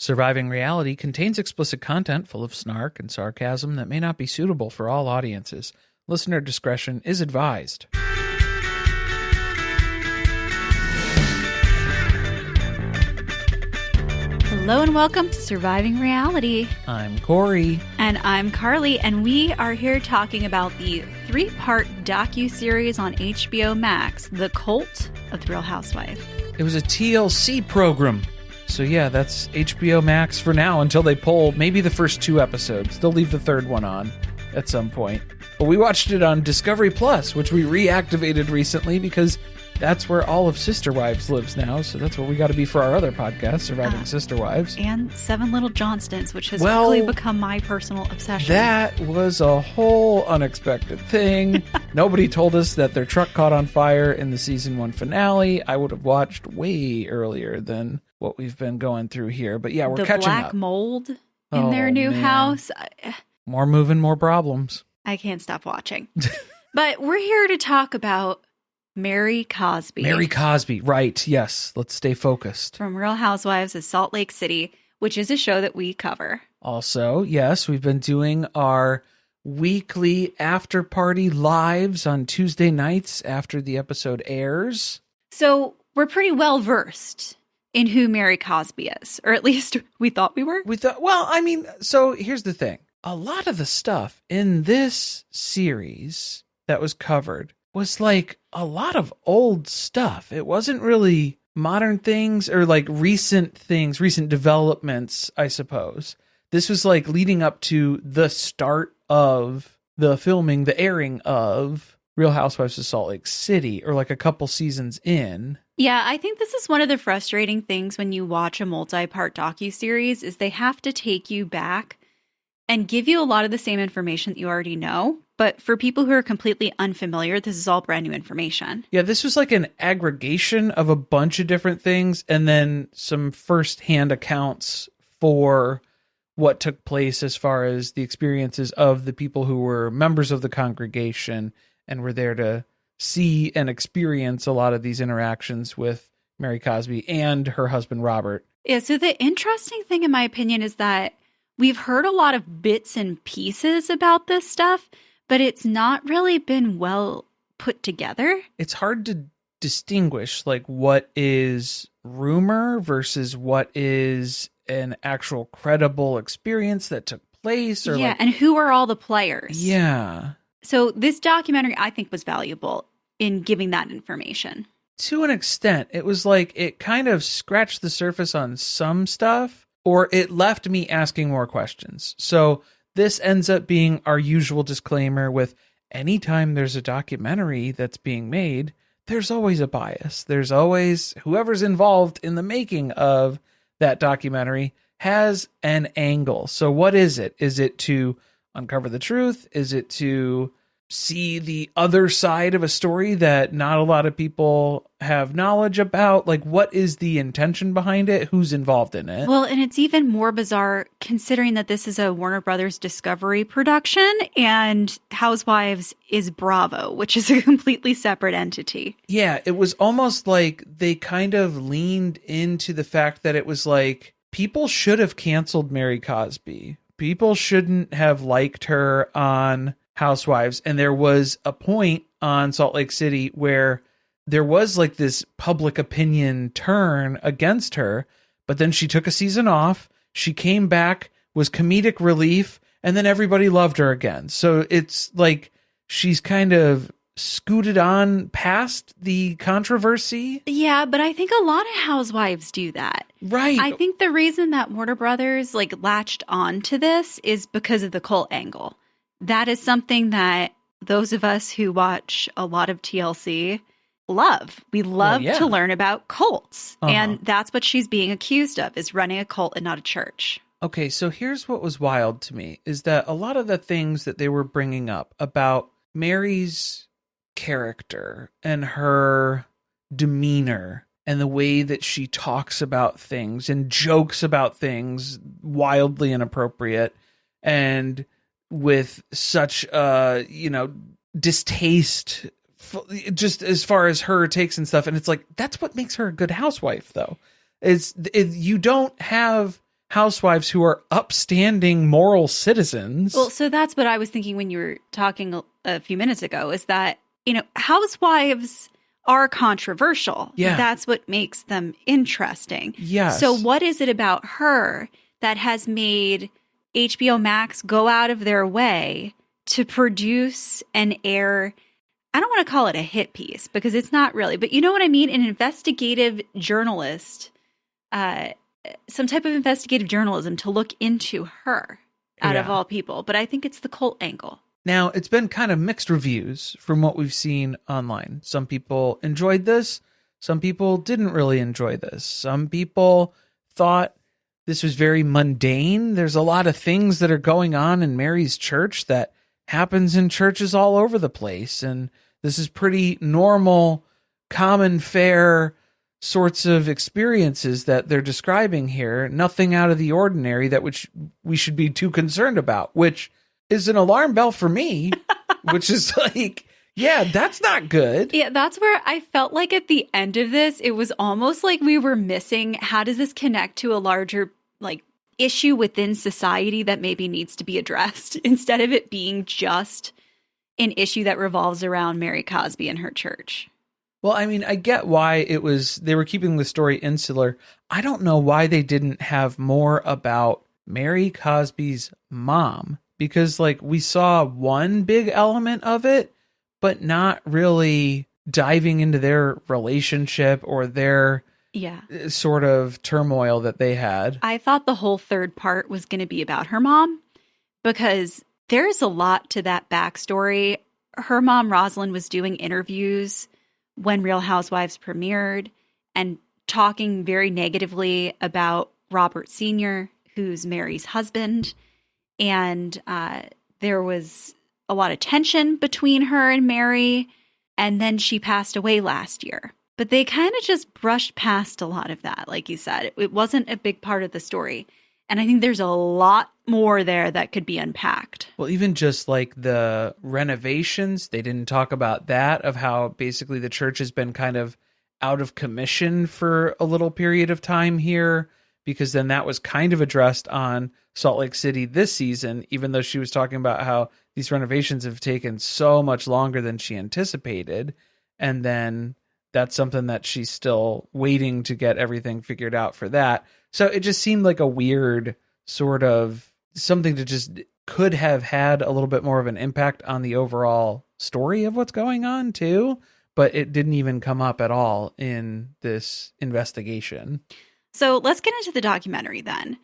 Surviving Reality contains explicit content full of snark and sarcasm that may not be suitable for all audiences. Listener discretion is advised. Hello and welcome to Surviving Reality. I'm Corey. And I'm Carly, and we are here talking about the 3-part docuseries on HBO Max, The Cult of the Real Housewife. It was a TLC program. So yeah, that's HBO Max for now until they pull maybe the first 2 episodes. They'll leave the 3rd one on at some point. But we watched it on Discovery Plus, which we reactivated recently because that's where all of Sister Wives lives now. So that's where we got to be for our other podcast, Surviving Sister Wives. And 7 Little Johnstons, which has quickly become my personal obsession. That was a whole unexpected thing. Nobody told us that their truck caught on fire in the season 1 finale. I would have watched way earlier than what we've been going through here. But yeah, we're catching up. The black mold in their new house. More moving, more problems. I can't stop watching. But we're here to talk about Mary Cosby. Mary Cosby, right. Yes, let's stay focused. From Real Housewives of Salt Lake City, which is a show that we cover. Also, yes, we've been doing our weekly after party lives on Tuesday nights after the episode airs. So we're pretty well versed in who Mary Cosby is, or at least we thought we were. So here's the thing. A lot of the stuff in this series that was covered was like a lot of old stuff. It wasn't really modern things or like recent things, recent developments, I suppose. This was like leading up to the start of the filming, the airing of Real Housewives of Salt Lake City, or like a couple seasons in. Yeah, I think this is one of the frustrating things when you watch a multi-part docuseries is they have to take you back and give you a lot of the same information that you already know. But for people who are completely unfamiliar, this is all brand new information. Yeah, this was like an aggregation of a bunch of different things and then some firsthand accounts for what took place as far as the experiences of the people who were members of the congregation and were there to see and experience a lot of these interactions with Mary Cosby and her husband, Robert. Yeah, so the interesting thing, in my opinion, is that we've heard a lot of bits and pieces about this stuff, but it's not really been well put together. It's hard to distinguish like what is rumor versus what is an actual credible experience that took place. Or and who are all the players? Yeah. So this documentary, I think, was valuable in giving that information. To an extent, it was like it kind of scratched the surface on some stuff, or it left me asking more questions. So this ends up being our usual disclaimer with anytime there's a documentary that's being made, there's always a bias. There's always whoever's involved in the making of that documentary has an angle. So what is it? Is it to uncover the truth? Is it to see the other side of a story that not a lot of people have knowledge about? Like, what is the intention behind it? Who's involved in it? Well, and it's even more bizarre considering that this is a Warner Brothers Discovery production and Housewives is Bravo, which is a completely separate entity. Yeah, it was almost like they kind of leaned into the fact that it was like, people should have canceled Mary Cosby. People shouldn't have liked her on Housewives. And there was a point on Salt Lake City where there was like this public opinion turn against her, but then she took a season off. She came back, was comedic relief, and then everybody loved her again. So it's like she's kind of scooted on past the controversy. Yeah, but I think a lot of housewives do that. Right. I think the reason that Warner Brothers like latched on to this is because of the cult angle. That is something that those of us who watch a lot of TLC love. We love to learn about cults. And that's what she's being accused of, is running a cult and not a church. Okay, so here's what was wild to me, is that a lot of the things that they were bringing up about Mary's character and her demeanor and the way that she talks about things and jokes about things wildly inappropriate and with such distaste just as far as her takes and stuff. And it's like, that's what makes her a good housewife, though. You don't have housewives who are upstanding moral citizens. Well, so that's what I was thinking when you were talking a few minutes ago, is that, housewives are controversial. Yeah. That's what makes them interesting. Yes. So what is it about her that has made HBO Max go out of their way to produce and air, I don't want to call it a hit piece because it's not really, but you know what I mean? An investigative journalist, some type of investigative journalism to look into her out of all people. But I think it's the cult angle. Now, it's been kind of mixed reviews from what we've seen online. Some people enjoyed this. Some people didn't really enjoy this. Some people thought this was very mundane. There's a lot of things that are going on in Mary's church that happens in churches all over the place. And this is pretty normal, common fare sorts of experiences that they're describing here. Nothing out of the ordinary that which we should be too concerned about, which is an alarm bell for me, which is like, yeah, that's not good. Yeah, that's where I felt like at the end of this, it was almost like we were missing, how does this connect to a larger issue within society that maybe needs to be addressed, instead of it being just an issue that revolves around Mary Cosby and her church. Well, I mean, I get why they were keeping the story insular. I don't know why they didn't have more about Mary Cosby's mom, because we saw one big element of it, but not really diving into their relationship or their sort of turmoil that they had. I thought the whole third part was going to be about her mom, because there's a lot to that backstory. Her mom, Rosalind, was doing interviews when Real Housewives premiered and talking very negatively about Robert Sr., who's Mary's husband. And there was a lot of tension between her and Mary. And then she passed away last year. But they kind of just brushed past a lot of that, like you said. It wasn't a big part of the story. And I think there's a lot more there that could be unpacked. Well, even just the renovations, they didn't talk about that, of how basically the church has been kind of out of commission for a little period of time here, because then that was kind of addressed on Salt Lake City this season, even though she was talking about how these renovations have taken so much longer than she anticipated. And then that's something that she's still waiting to get everything figured out for that. So it just seemed like a weird sort of something to just could have had a little bit more of an impact on the overall story of what's going on too, but it didn't even come up at all in this investigation. So let's get into the documentary then.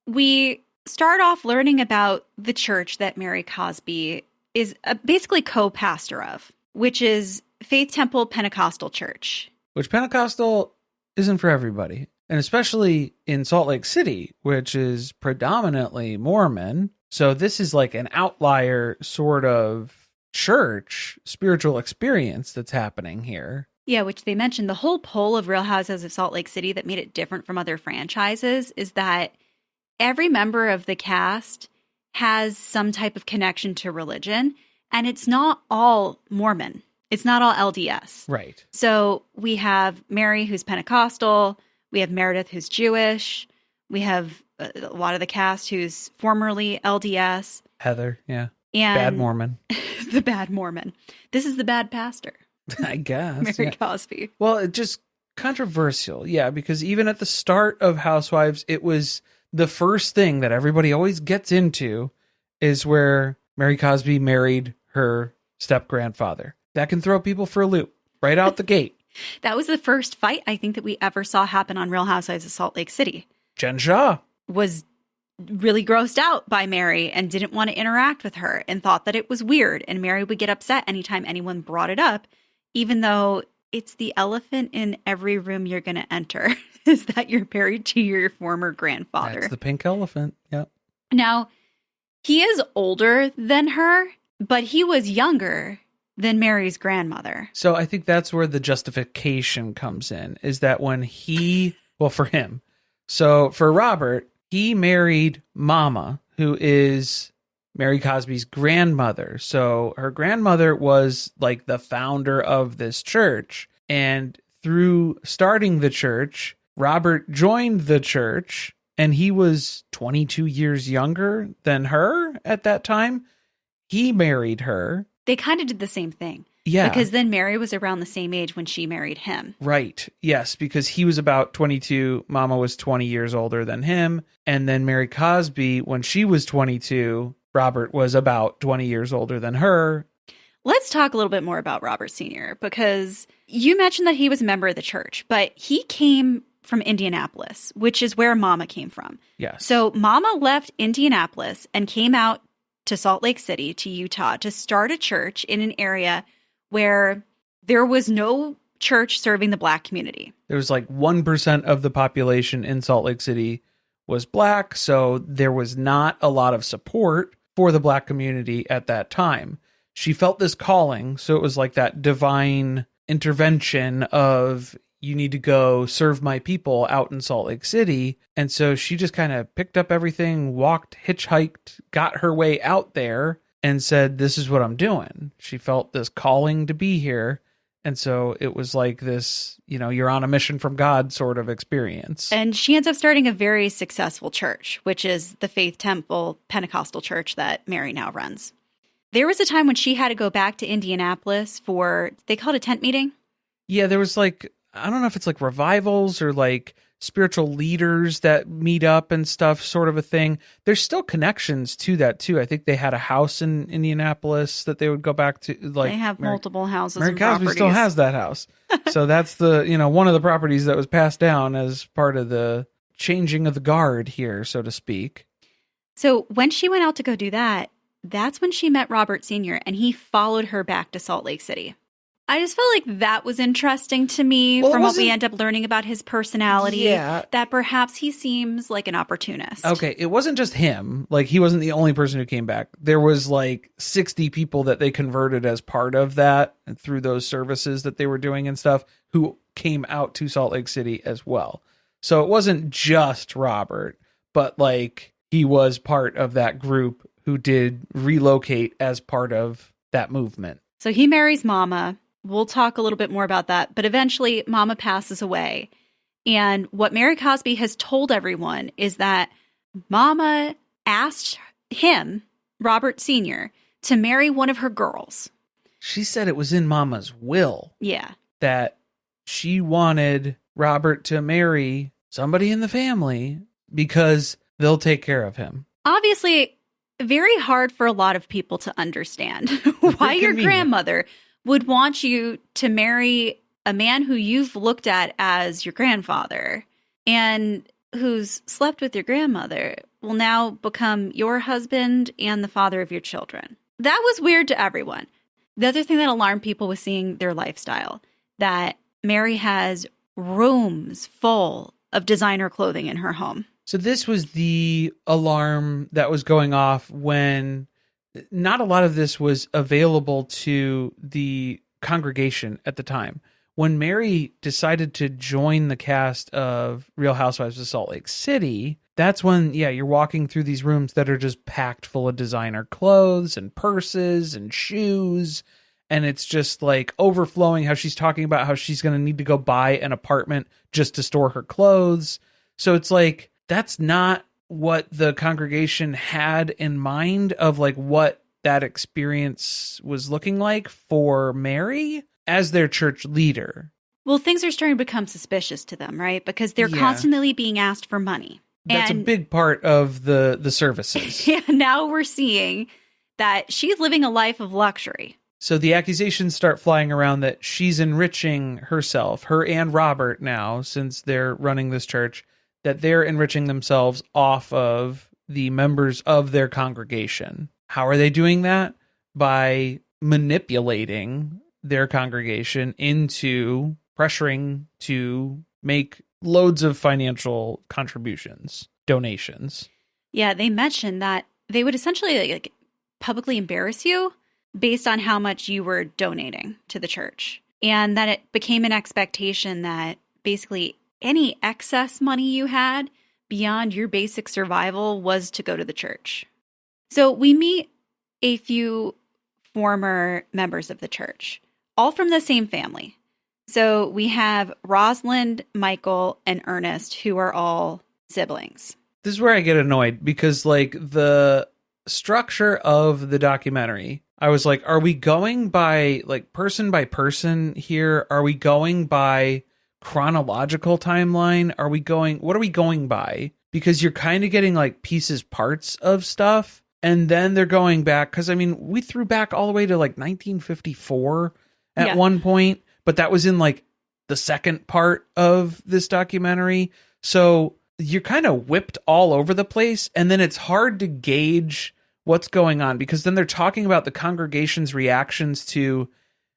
We start off learning about the church that Mary Cosby is basically co-pastor of, which is Faith Temple Pentecostal Church. Which Pentecostal isn't for everybody. And especially in Salt Lake City, which is predominantly Mormon. So this is an outlier sort of church spiritual experience that's happening here. Yeah, which they mentioned the whole poll of Real Housewives of Salt Lake City that made it different from other franchises is that every member of the cast has some type of connection to religion, and it's not all Mormon. It's not all LDS. Right. So we have Mary, who's Pentecostal. We have Meredith, who's Jewish. We have a lot of the cast who's formerly LDS. Heather, yeah. And bad Mormon. The bad Mormon. This is the bad pastor. I guess. Mary Cosby. Well, it's just controversial. Yeah, because even at the start of Housewives, it was the first thing that everybody always gets into is where Mary Cosby married her step-grandfather. That can throw people for a loop right out the gate. That was the first fight I think that we ever saw happen on Real Housewives of Salt Lake City. Jen Shaw was really grossed out by Mary and didn't want to interact with her and thought that it was weird. And Mary would get upset anytime anyone brought it up, even though it's the elephant in every room you're going to enter is that you're married to your former grandfather. That's the pink elephant. Yep. Now, he is older than her, but he was younger than Mary's grandmother. So I think that's where the justification comes in, is that when for him. So for Robert, he married Mama, who is Mary Cosby's grandmother. So her grandmother was the founder of this church. And through starting the church, Robert joined the church and he was 22 years younger than her at that time. He married her. They kind of did the same thing. Yeah. Because then Mary was around the same age when she married him. Right. Yes, because he was about 22. Mama was 20 years older than him. And then Mary Cosby, when she was 22, Robert was about 20 years older than her. Let's talk a little bit more about Robert Sr., because you mentioned that he was a member of the church, but he came from Indianapolis, which is where Mama came from. Yes. So Mama left Indianapolis and came out to Salt Lake City, to Utah, to start a church in an area where there was no church serving the Black community. There was like 1% of the population in Salt Lake City was Black, so there was not a lot of support for the Black community at that time. She felt this calling, so it was like that divine intervention of, you need to go serve my people out in Salt Lake City. And so she just kind of picked up everything, walked, hitchhiked, got her way out there, and said, this is what I'm doing. She felt this calling to be here. And so it was like this, you're on a mission from God sort of experience. And she ends up starting a very successful church, which is the Faith Temple Pentecostal Church that Mary now runs. There was a time when she had to go back to Indianapolis for, they called it a tent meeting? Yeah, there was like, I don't know if it's like revivals or like spiritual leaders that meet up and stuff, sort of a thing. There's still connections to that too. I think they had a house in Indianapolis that they would go back to. Like, they have multiple houses. Mary and Cosby properties. still has that house. So that's the, one of the properties that was passed down as part of the changing of the guard here, so to speak. So when she went out to go do that, that's when she met Robert Sr., and he followed her back to Salt Lake City. I just felt like that was interesting to me from what we end up learning about his personality. Yeah. That perhaps he seems like an opportunist. Okay, it wasn't just him. Like, he wasn't the only person who came back. There was like 60 people that they converted as part of that and through those services that they were doing and stuff, who came out to Salt Lake City as well. So it wasn't just Robert, but like he was part of that group who did relocate as part of that movement. So he marries Mama. We'll talk a little bit more about that. But eventually, Mama passes away. And what Mary Cosby has told everyone is that Mama asked him, Robert Sr., to marry one of her girls. She said it was in Mama's will. Yeah. That she wanted Robert to marry somebody in the family because they'll take care of him. Obviously, very hard for a lot of people to understand why your grandmother would want you to marry a man who you've looked at as your grandfather and who's slept with your grandmother will now become your husband and the father of your children. That was weird to everyone. The other thing that alarmed people was seeing their lifestyle, that Mary has rooms full of designer clothing in her home. So this was the alarm that was going off when not a lot of this was available to the congregation at the time. When Mary decided to join the cast of Real Housewives of Salt Lake City, that's when, you're walking through these rooms that are just packed full of designer clothes and purses and shoes. And it's just like overflowing, how she's talking about how she's going to need to go buy an apartment just to store her clothes. So it's like, that's not what the congregation had in mind of like what that experience was looking like for Mary as their church leader. Well, things are starting to become suspicious to them, right? Because they're constantly being asked for money. That's a big part of the services. Yeah, now we're seeing that she's living a life of luxury. So the accusations start flying around that she's enriching herself, her and Robert now, since they're running this church, that they're enriching themselves off of the members of their congregation. How are they doing that? By manipulating their congregation into pressuring to make loads of financial contributions, donations. Yeah, they mentioned that they would essentially like publicly embarrass you based on how much you were donating to the church. And that it became an expectation that basically any excess money you had beyond your basic survival was to go to the church. So we meet a few former members of the church, all from the same family. So we have Rosalind, Michael, and Ernest, who are all siblings. This is where I get annoyed because like the structure of the documentary, I was like, are we going by like person by person here? Are we going by chronological timeline? What are we going by? Because you're kind of getting like parts of stuff. And then they're going back. Cause I mean, we threw back all the way to like 1954 at one point, but that was in like the second part of this documentary. So you're kind of whipped all over the place, and then it's hard to gauge what's going on because then they're talking about the congregation's reactions to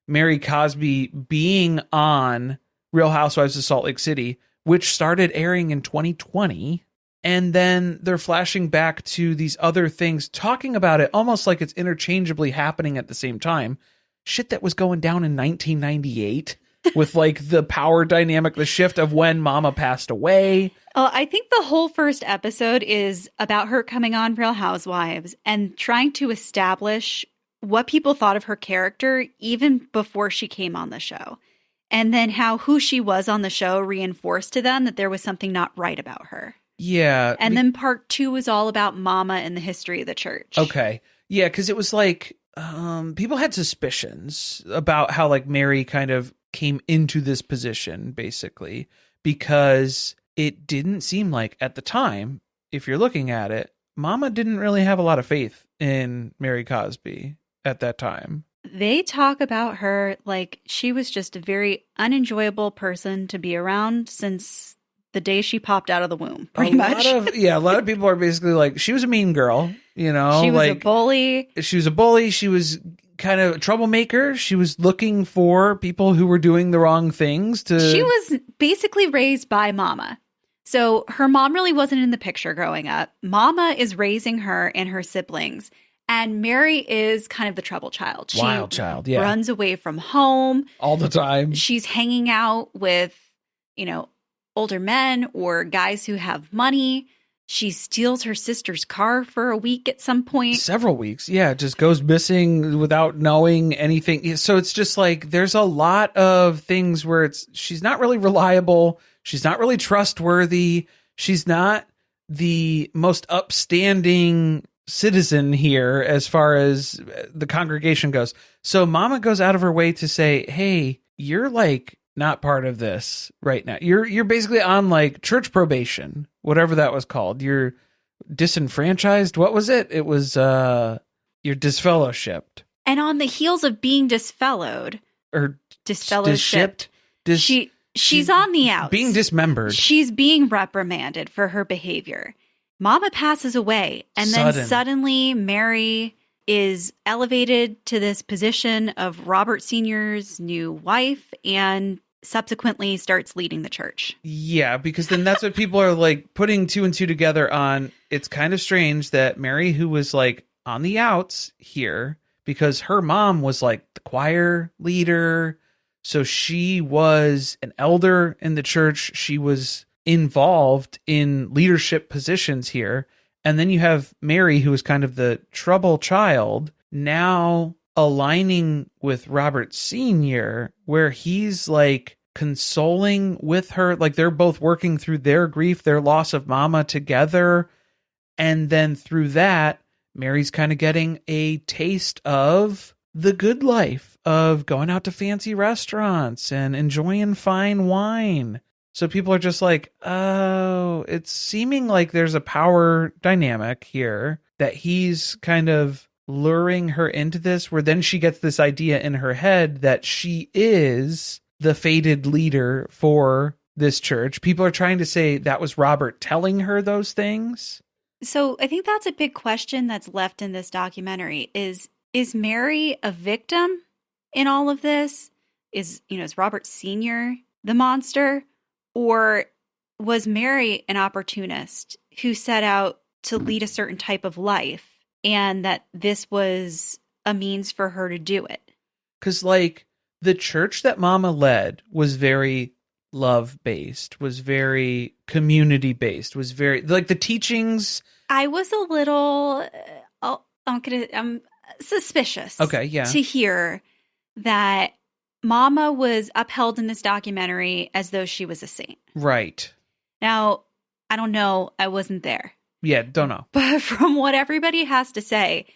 Mary Cosby being on Real Housewives of Salt Lake City, which started airing in 2020. And then they're flashing back to these other things, talking about it almost like it's interchangeably happening at the same time. Shit that was going down in 1998 with like the power dynamic, the shift of when Mama passed away. Oh, I think the whole first episode is about her coming on Real Housewives and trying to establish what people thought of her character even before she came on the show. And then how who she was on the show reinforced to them that there was something not right about her. Yeah. And then part 2 is all about Mama and the history of the church. Okay. Yeah, because it was like people had suspicions about how like Mary kind of came into this position, basically, because it didn't seem like at the time, if you're looking at it, Mama didn't really have a lot of faith in Mary Cosby at that time. They talk about her like she was just a very unenjoyable person to be around since the day she popped out of the womb, pretty much. A lot of people are basically like, she was a mean girl, you know? She was like, a bully. She was a bully. She was kind of a troublemaker. She was looking for people who were doing the wrong things to... She was basically raised by Mama. So her mom really wasn't in the picture growing up. Mama is raising her and her siblings. And Mary is kind of the trouble child. She Wild child, yeah. runs away from home. All the time. She's hanging out with, older men or guys who have money. She steals her sister's car for a week at some point. Several weeks. Yeah. Just goes missing without knowing anything. So it's just like, there's a lot of things where she's not really reliable. She's not really trustworthy. She's not the most upstanding citizen here as far as the congregation goes. So Mama goes out of her way to say, hey, you're like not part of this right now. You're basically on like church probation, whatever that was called. You're disenfranchised. What was it? It was you're disfellowshipped. And on the heels of being disfellowed or disfellowshipped, she's on the outs. Being dismembered. She's being reprimanded for her behavior. Mama passes away, and then suddenly Mary is elevated to this position of Robert Sr.'s new wife and subsequently starts leading the church. Yeah, because then that's what people are like putting 2 and 2 together on. It's kind of strange that Mary, who was like on the outs here, because her mom was like the choir leader. So she was an elder in the church. She was involved in leadership positions here. And then you have Mary, who is kind of the trouble child, now aligning with Robert Sr., where he's like consoling with her. Like they're both working through their grief, their loss of Mama together. And then through that, Mary's kind of getting a taste of the good life of going out to fancy restaurants and enjoying fine wine. So people are just like, oh, it's seeming like there's a power dynamic here that he's kind of luring her into this, where then she gets this idea in her head that she is the fated leader for this church. People are trying to say that was Robert telling her those things. So I think that's a big question that's left in this documentary is Mary a victim in all of this? Is Robert Sr. the monster? Or was Mary an opportunist who set out to lead a certain type of life and that this was a means for her to do it? Because, like, the church that Mama led was very love-based, was very community-based, was very, like, the teachings. I was a little, I'm suspicious. Okay, yeah. To hear that Mama was upheld in this documentary as though she was a saint. Right. Now, I don't know. I wasn't there. Yeah, don't know. But from what everybody has to say,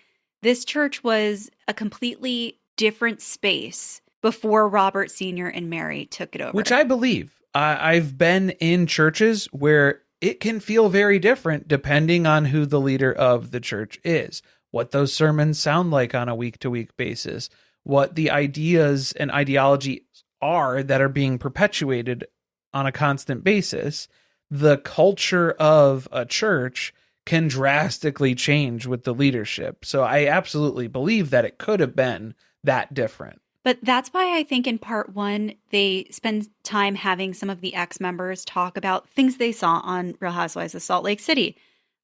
this church was a completely different space before Robert Sr. and Mary took it over. Which I believe. I've been in churches where it can feel very different depending on who the leader of the church is, what those sermons sound like on a week-to-week basis, what the ideas and ideology are that are being perpetuated on a constant basis. The culture of a church can drastically change with the leadership. So I absolutely believe that it could have been that different. But that's why I think in part 1, they spend time having some of the ex-members talk about things they saw on Real Housewives of Salt Lake City.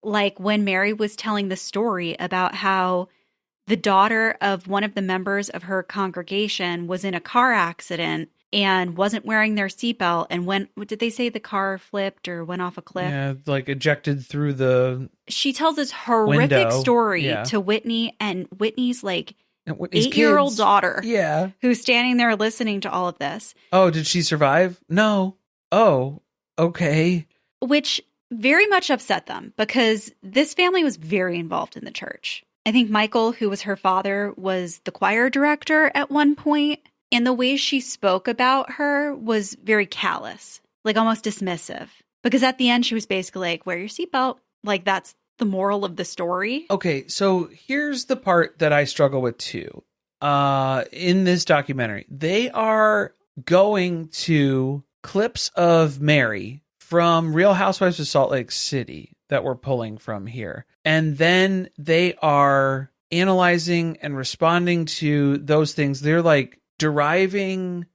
Like when Mary was telling the story about how the daughter of one of the members of her congregation was in a car accident and wasn't wearing their seatbelt. And when, did they say the car flipped or went off a cliff? Yeah, like ejected through the She tells this horrific window. story Yeah. to Whitney, and Whitney's like And Whitney's 8-year-old kids. daughter Yeah. who's standing there listening to all of this. Oh, did she survive? No. Oh, okay. Which very much upset them because this family was very involved in the church. I think Michael, who was her father, was the choir director at one point, and the way she spoke about her was very callous, like almost dismissive. Because at the end, she was basically like, wear your seatbelt. Like, that's the moral of the story. Okay, so here's the part that I struggle with too. In this documentary, they are going to clips of Mary from Real Housewives of Salt Lake City that we're pulling from here. And then they are analyzing and responding to those things. They're like deriving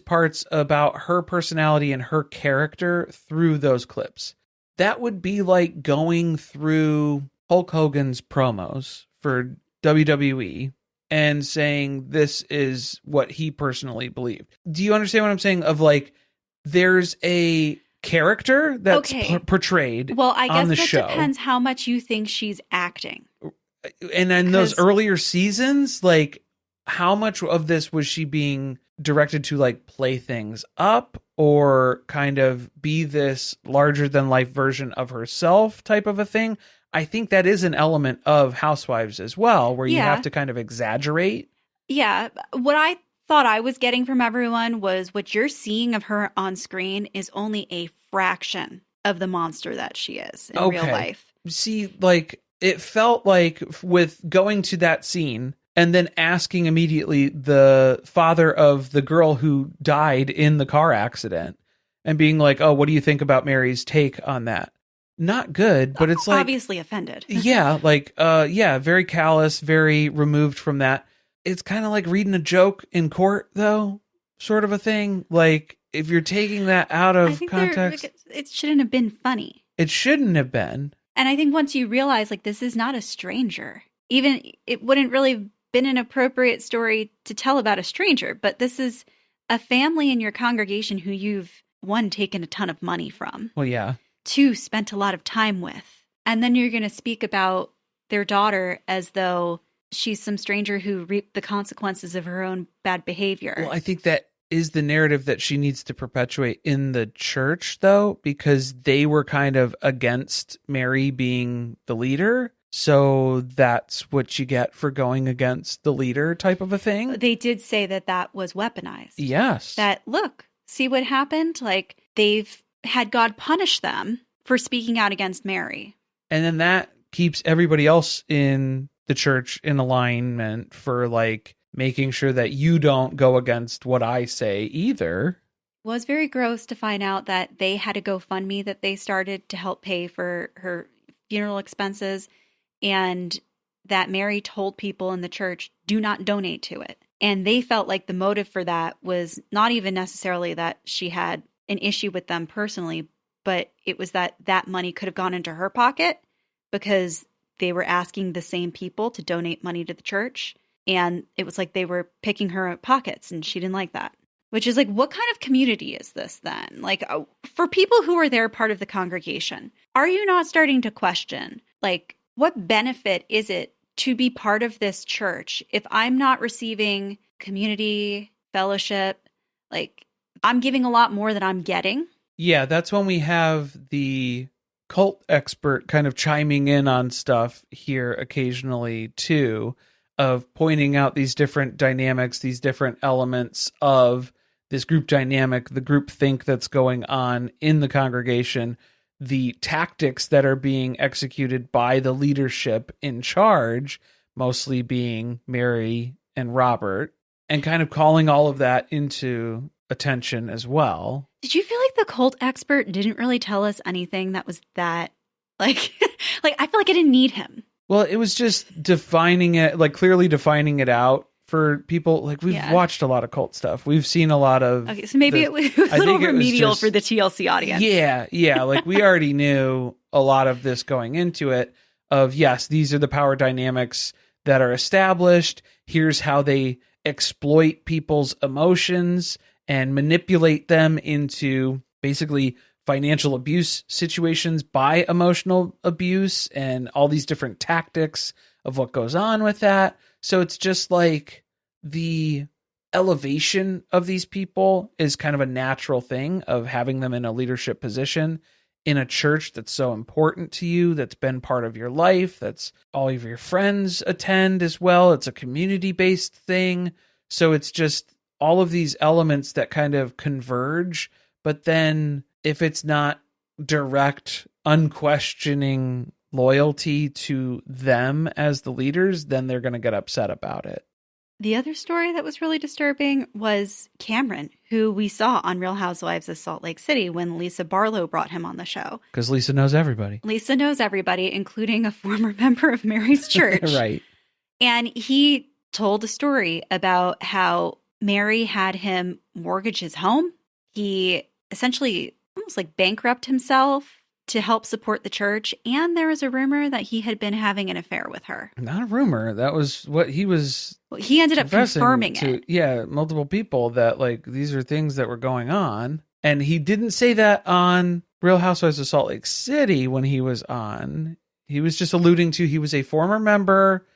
parts about her personality and her character through those clips. That would be like going through Hulk Hogan's promos for WWE and saying this is what he personally believed. Do you understand what I'm saying? Of like, there's a character that's portrayed well, I guess on the that show. Depends how much you think she's acting. And in those earlier seasons, like, how much of this was she being directed to like play things up or kind of be this larger than life version of herself type of a thing? I think that is an element of Housewives as well, where you have to kind of exaggerate. Yeah. What I thought I was getting from everyone was what you're seeing of her on screen is only a fraction of the monster that she is in real life. See, like, it felt like with going to that scene and then asking immediately the father of the girl who died in the car accident and being like, oh, what do you think about Mary's take on that? Not good, but it's like obviously offended. Yeah, like very callous, very removed from that. It's kind of like reading a joke in court, though, sort of a thing. Like, if you're taking that out of context, it shouldn't have been funny. It shouldn't have been. And I think once you realize, like, this is not a stranger, even it wouldn't really have been an appropriate story to tell about a stranger, but this is a family in your congregation who you've, one, taken a ton of money from. Well, yeah. 2, spent a lot of time with. And then you're going to speak about their daughter as though she's some stranger who reaped the consequences of her own bad behavior. Well, I think that is the narrative that she needs to perpetuate in the church, though, because they were kind of against Mary being the leader. So that's what you get for going against the leader type of a thing. They did say that that was weaponized. Yes. That, look, see what happened? Like, they've had God punish them for speaking out against Mary. And then that keeps everybody else in the church in alignment for like making sure that you don't go against what I say either. It was very gross to find out that they had a GoFundMe that they started to help pay for her funeral expenses, and that Mary told people in the church, do not donate to it. And they felt like the motive for that was not even necessarily that she had an issue with them personally, but it was that that money could have gone into her pocket because they were asking the same people to donate money to the church. And it was like they were picking her pockets, and she didn't like that. Which is like, what kind of community is this then? Like, for people who are there part of the congregation, are you not starting to question, like, what benefit is it to be part of this church if I'm not receiving community, fellowship? Like, I'm giving a lot more than I'm getting. Yeah, that's when we have the cult expert kind of chiming in on stuff here occasionally too, of pointing out these different dynamics, these different elements of this group dynamic, the group think that's going on in the congregation, the tactics that are being executed by the leadership in charge, mostly being Mary and Robert, and kind of calling all of that into attention as well. Did you feel like the cult expert didn't really tell us anything that was that, like, like I feel like I didn't need him. Well, it was just defining it, like clearly defining it out for people. Like we've watched a lot of cult stuff. We've seen a lot of. Okay, so maybe it was a little remedial for the TLC audience. Yeah. Like we already knew a lot of this going into it of, yes, these are the power dynamics that are established. Here's how they exploit people's emotions and manipulate them into basically financial abuse situations by emotional abuse and all these different tactics of what goes on with that. So it's just like the elevation of these people is kind of a natural thing of having them in a leadership position in a church that's so important to you, that's been part of your life, that's all of your friends attend as well. It's a community-based thing. So it's just all of these elements that kind of converge, but then if it's not direct, unquestioning loyalty to them as the leaders, then they're going to get upset about it. The other story that was really disturbing was Cameron, who we saw on Real Housewives of Salt Lake City when Lisa Barlow brought him on the show. Because Lisa knows everybody. Lisa knows everybody, including a former member of Mary's church. Right. And he told a story about how Mary had him mortgage his home. He essentially almost like bankrupt himself to help support the church. And there was a rumor that he had been having an affair with her. Not a rumor. That was what he was. Well, he ended up confirming it. Yeah, multiple people that like these are things that were going on. And he didn't say that on Real Housewives of Salt Lake City when he was on. He was just alluding to he was a former member.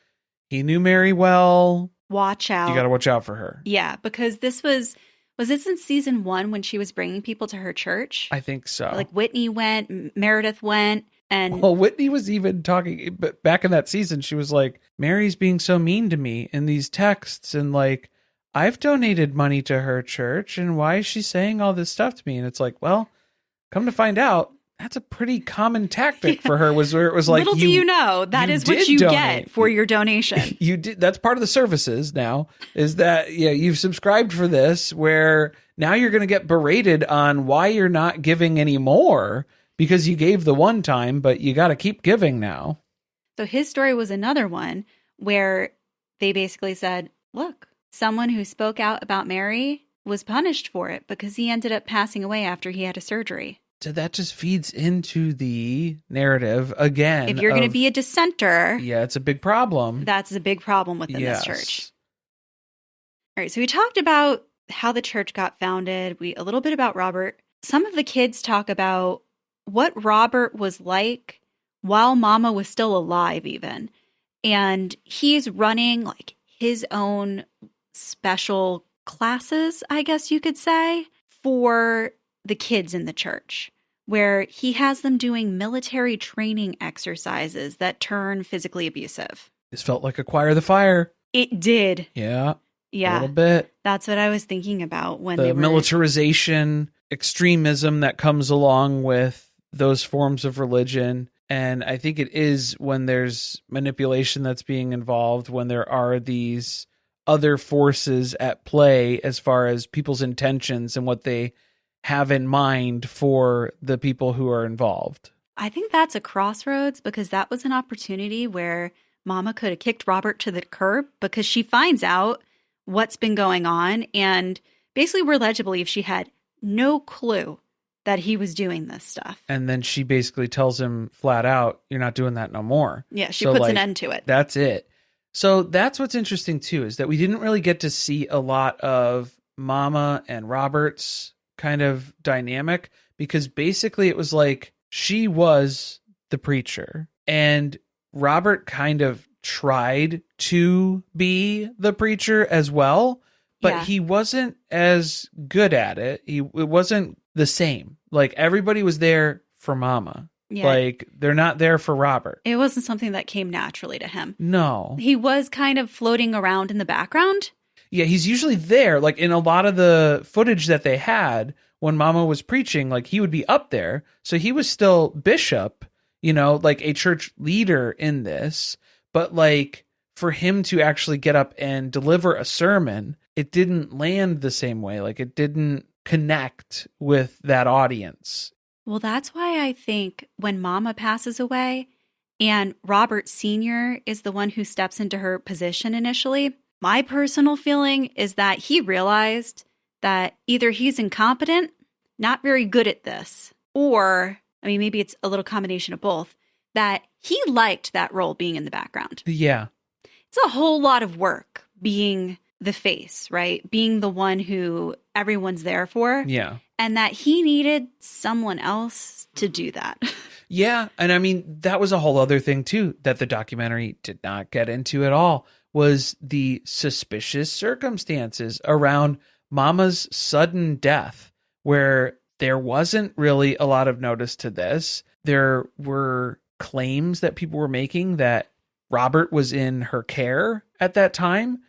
He knew Mary well. Watch out. You got to watch out for her. Yeah, because this was this in season 1 when she was bringing people to her church? I think so. Like Whitney went, Meredith went, and... Well, Whitney was even talking, but back in that season, she was like, Mary's being so mean to me in these texts, and like, I've donated money to her church, and why is she saying all this stuff to me? And it's like, well, come to find out, that's a pretty common tactic for her, was where it was like, little do you know, that is what you get for your donation. You did. That's part of the services now, is that, yeah, you've subscribed for this, where now you're going to get berated on why you're not giving any more, because you gave the one time, but you got to keep giving now. So his story was another one where they basically said, look, someone who spoke out about Mary was punished for it because he ended up passing away after he had a surgery. So that just feeds into the narrative again. If you're going to be a dissenter. Yeah, it's a big problem. That's a big problem within this church. All right, so we talked about how the church got founded. A little bit about Robert. Some of the kids talk about what Robert was like while Mama was still alive even. And he's running like his own special classes, I guess you could say, for the kids in the church, where he has them doing military training exercises that turn physically abusive. This felt like Acquire the Fire. It did. Yeah. Yeah. A little bit. That's what I was thinking about when the militarization, extremism that comes along with those forms of religion. And I think it is when there's manipulation that's being involved, when there are these other forces at play as far as people's intentions and what they have in mind for the people who are involved. I think that's a crossroads, because that was an opportunity where Mama could have kicked Robert to the curb, because she finds out what's been going on. And basically we're led to believe she had no clue that he was doing this stuff. And then she basically tells him flat out, you're not doing that no more. Yeah, she puts an end to it. That's it. So that's what's interesting too, is that we didn't really get to see a lot of Mama and Robert's kind of dynamic, because basically it was like she was the preacher and Robert kind of tried to be the preacher as well, but he wasn't as good at it. It wasn't the same. Like everybody was there for Mama. Yeah. Like, they're not there for Robert. It wasn't something that came naturally to him. No. He was kind of floating around in the background. Yeah, he's usually there. Like, in a lot of the footage that they had when Mama was preaching, like, he would be up there. So he was still bishop, you know, like a church leader in this. But, like, for him to actually get up and deliver a sermon, it didn't land the same way. Like, it didn't connect with that audience. Well, that's why I think when Mama passes away and Robert Sr. is the one who steps into her position initially, my personal feeling is that he realized that either he's incompetent, not very good at this, or, I mean, maybe it's a little combination of both, that he liked that role being in the background. Yeah. It's a whole lot of work being the face, right? Being the one who everyone's there for. Yeah. And that he needed someone else to do that. Yeah. And I mean, that was a whole other thing, too, that the documentary did not get into at all, was the suspicious circumstances around Mama's sudden death, where there wasn't really a lot of notice to this. There were claims that people were making that Robert was in her care at that time.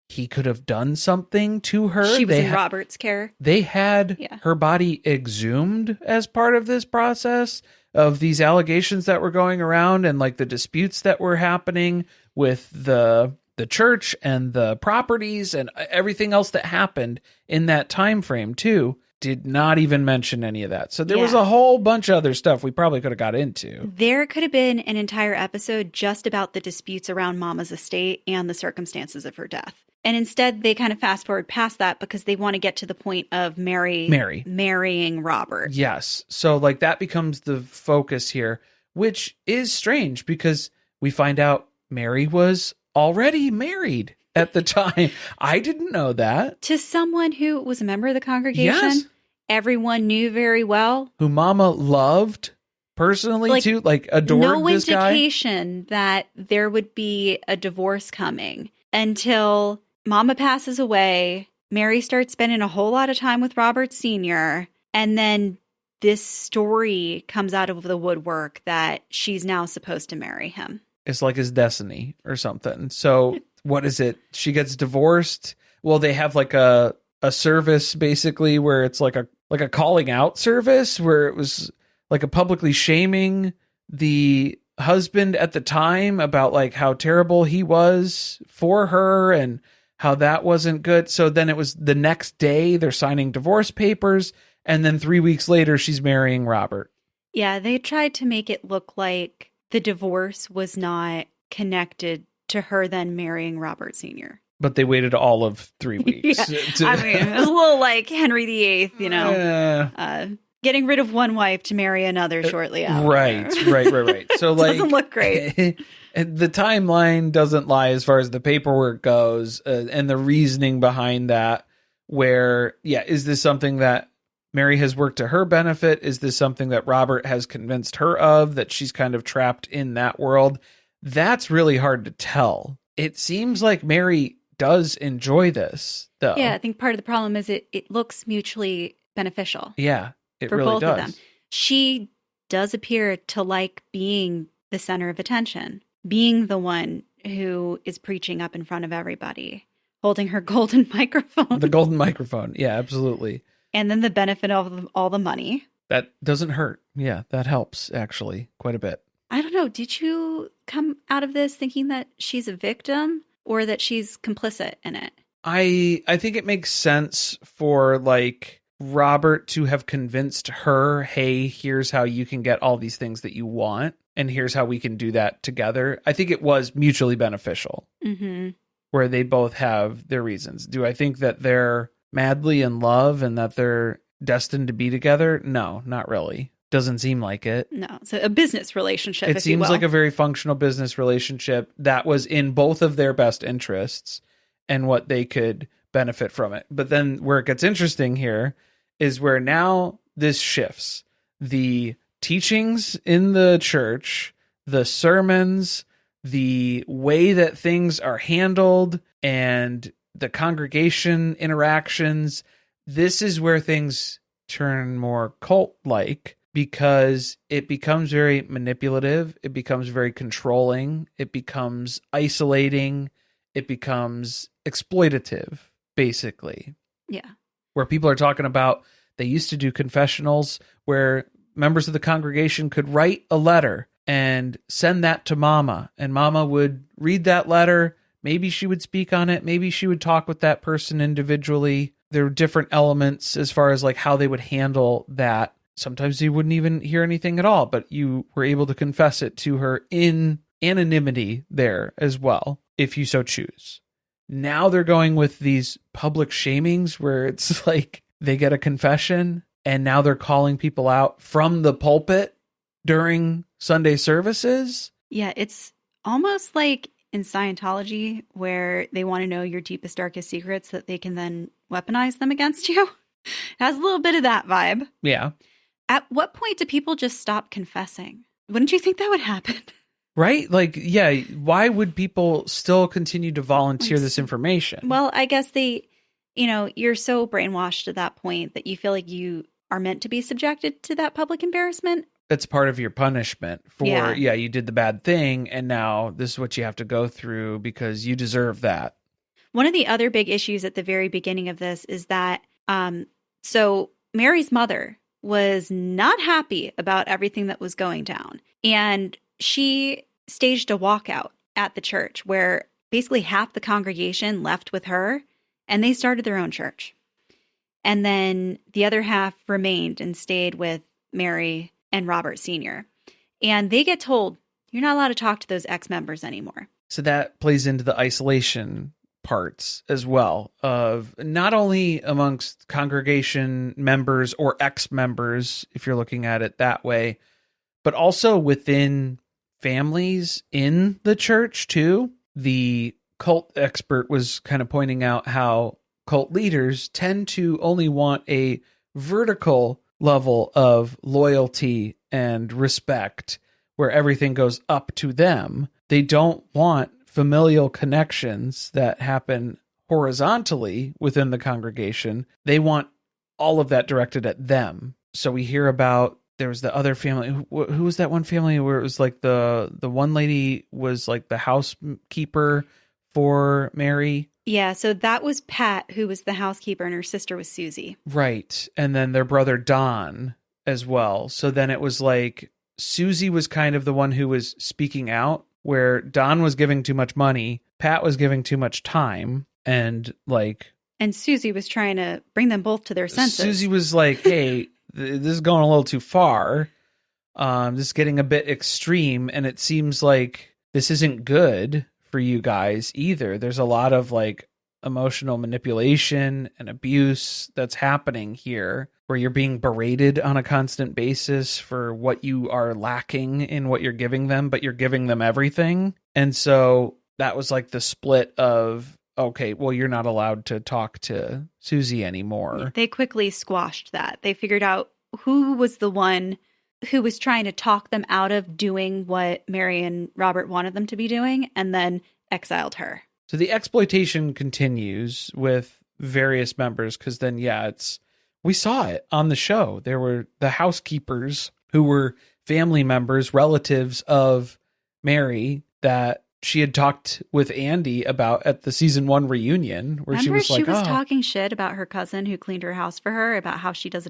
He could have done something to her. She was in Robert's care. They had her body exhumed as part of this process of these allegations that were going around, and like the disputes that were happening with the church and the properties and everything else that happened in that time frame too. Did not even mention any of that. So there was a whole bunch of other stuff we probably could have got into. There could have been an entire episode just about the disputes around Mama's estate and the circumstances of her death. And instead, they kind of fast forward past that because they want to get to the point of Mary marrying Robert. Yes. So like that becomes the focus here, which is strange because we find out Mary was already married at the time. I didn't know that. To someone who was a member of the congregation, yes. Everyone knew very well. Who Mama loved personally too, like adored this guy. No indication that there would be a divorce coming until Mama passes away. Mary starts spending a whole lot of time with Robert Sr. And then this story comes out of the woodwork that she's now supposed to marry him. It's like his destiny or something. So what is it? She gets divorced. Well, they have like a service basically where it's like a calling out service where it was like a publicly shaming the husband at the time about like how terrible he was for her and how that wasn't good. So then it was the next day they're signing divorce papers. And then 3 weeks later, she's marrying Robert. Yeah, they tried to make it look like the divorce was not connected to her then marrying Robert Sr. But they waited all of 3 weeks. I mean, it was a little like Henry VIII, you know, getting rid of one wife to marry another shortly after. Right. So like, doesn't look great. The timeline doesn't lie as far as the paperwork goes, and the reasoning behind that. Where, is this something that Mary has worked to her benefit? Is this something that Robert has convinced her of, that she's kind of trapped in that world? That's really hard to tell. It seems like Mary does enjoy this, though. Yeah, I think part of the problem is it looks mutually beneficial. Yeah, it for really both does. of them. She does appear to like being the center of attention, being the one who is preaching up in front of everybody, holding her golden microphone. The golden microphone. Yeah, absolutely. And then the benefit of all the money. That doesn't hurt. Yeah, that helps actually quite a bit. I don't know. Did you come out of this thinking that she's a victim or that she's complicit in it? I think it makes sense for like Robert to have convinced her, hey, here's how you can get all these things that you want. And here's how we can do that together. I think it was mutually beneficial. Mm-hmm. Where they both have their reasons. Do I think that they're madly in love and that they're destined to be together? No, not really. Doesn't seem like it. No, it's a business relationship. It seems like a very functional business relationship that was in both of their best interests and what they could benefit from it. But then where it gets interesting here is where now this shifts. The teachings in the church, the sermons, the way that things are handled, and the congregation interactions, this is where things turn more cult-like. because it becomes very manipulative. It becomes very controlling. It becomes isolating. It becomes exploitative, basically. Yeah. Where people are talking about, they used to do confessionals where members of the congregation could write a letter and send that to mama, and mama would read that letter. Maybe she would speak on it. Maybe she would talk with that person individually. There were different elements as far as like how they would handle that. Sometimes you wouldn't even hear anything at all, but you were able to confess it to her in anonymity there as well, if you so choose. Now they're going with these public shamings where it's like they get a confession and now they're calling people out from the pulpit during Sunday services. Yeah, it's almost like in Scientology where they want to know your deepest, darkest secrets so that they can then weaponize them against you. It has a little bit of that vibe. Yeah. At what point do people just stop confessing? Wouldn't you think that would happen? Right? Like, yeah, why would people still continue to volunteer this information? Well, I guess you're so brainwashed at that point that you feel like you are meant to be subjected to that public embarrassment. That's part of your punishment for, you did the bad thing, and now this is what you have to go through because you deserve that. One of the other big issues at the very beginning of this is that, so Mary's mother was not happy about everything that was going down. And she staged a walkout at the church where basically half the congregation left with her and they started their own church. And then the other half remained and stayed with Mary and Robert Sr. And they get told, you're not allowed to talk to those ex-members anymore. So that plays into the isolation parts as well, of not only amongst congregation members or ex-members, if you're looking at it that way, but also within families in the church too. The cult expert was kind of pointing out how cult leaders tend to only want a vertical level of loyalty and respect where everything goes up to them. They don't want familial connections that happen horizontally within the congregation. They want all of that directed at them. So we hear about, there was the other family. Who was that one family where it was like the one lady was like the housekeeper for Mary? Yeah, so that was Pat, who was the housekeeper, and her sister was Susie. Right. And then their brother Don as well. So then it was like Susie was kind of the one who was speaking out, where Don was giving too much money, Pat was giving too much time, and Susie was trying to bring them both to their senses. Susie was like, hey, this is going a little too far. This is getting a bit extreme, and it seems like this isn't good for you guys either. There's a lot of emotional manipulation and abuse that's happening here, where you're being berated on a constant basis for what you are lacking in what you're giving them, but you're giving them everything. And so that was like the split of, okay, well, you're not allowed to talk to Susie anymore. They quickly squashed that. They figured out who was the one who was trying to talk them out of doing what Mary and Robert wanted them to be doing, and then exiled her. So the exploitation continues with various members, because then, we saw it on the show. There were the housekeepers who were family members, relatives of Mary, that she had talked with Andy about at the season 1 reunion, where Remember, she was like, talking shit about her cousin who cleaned her house for her, about how she didn't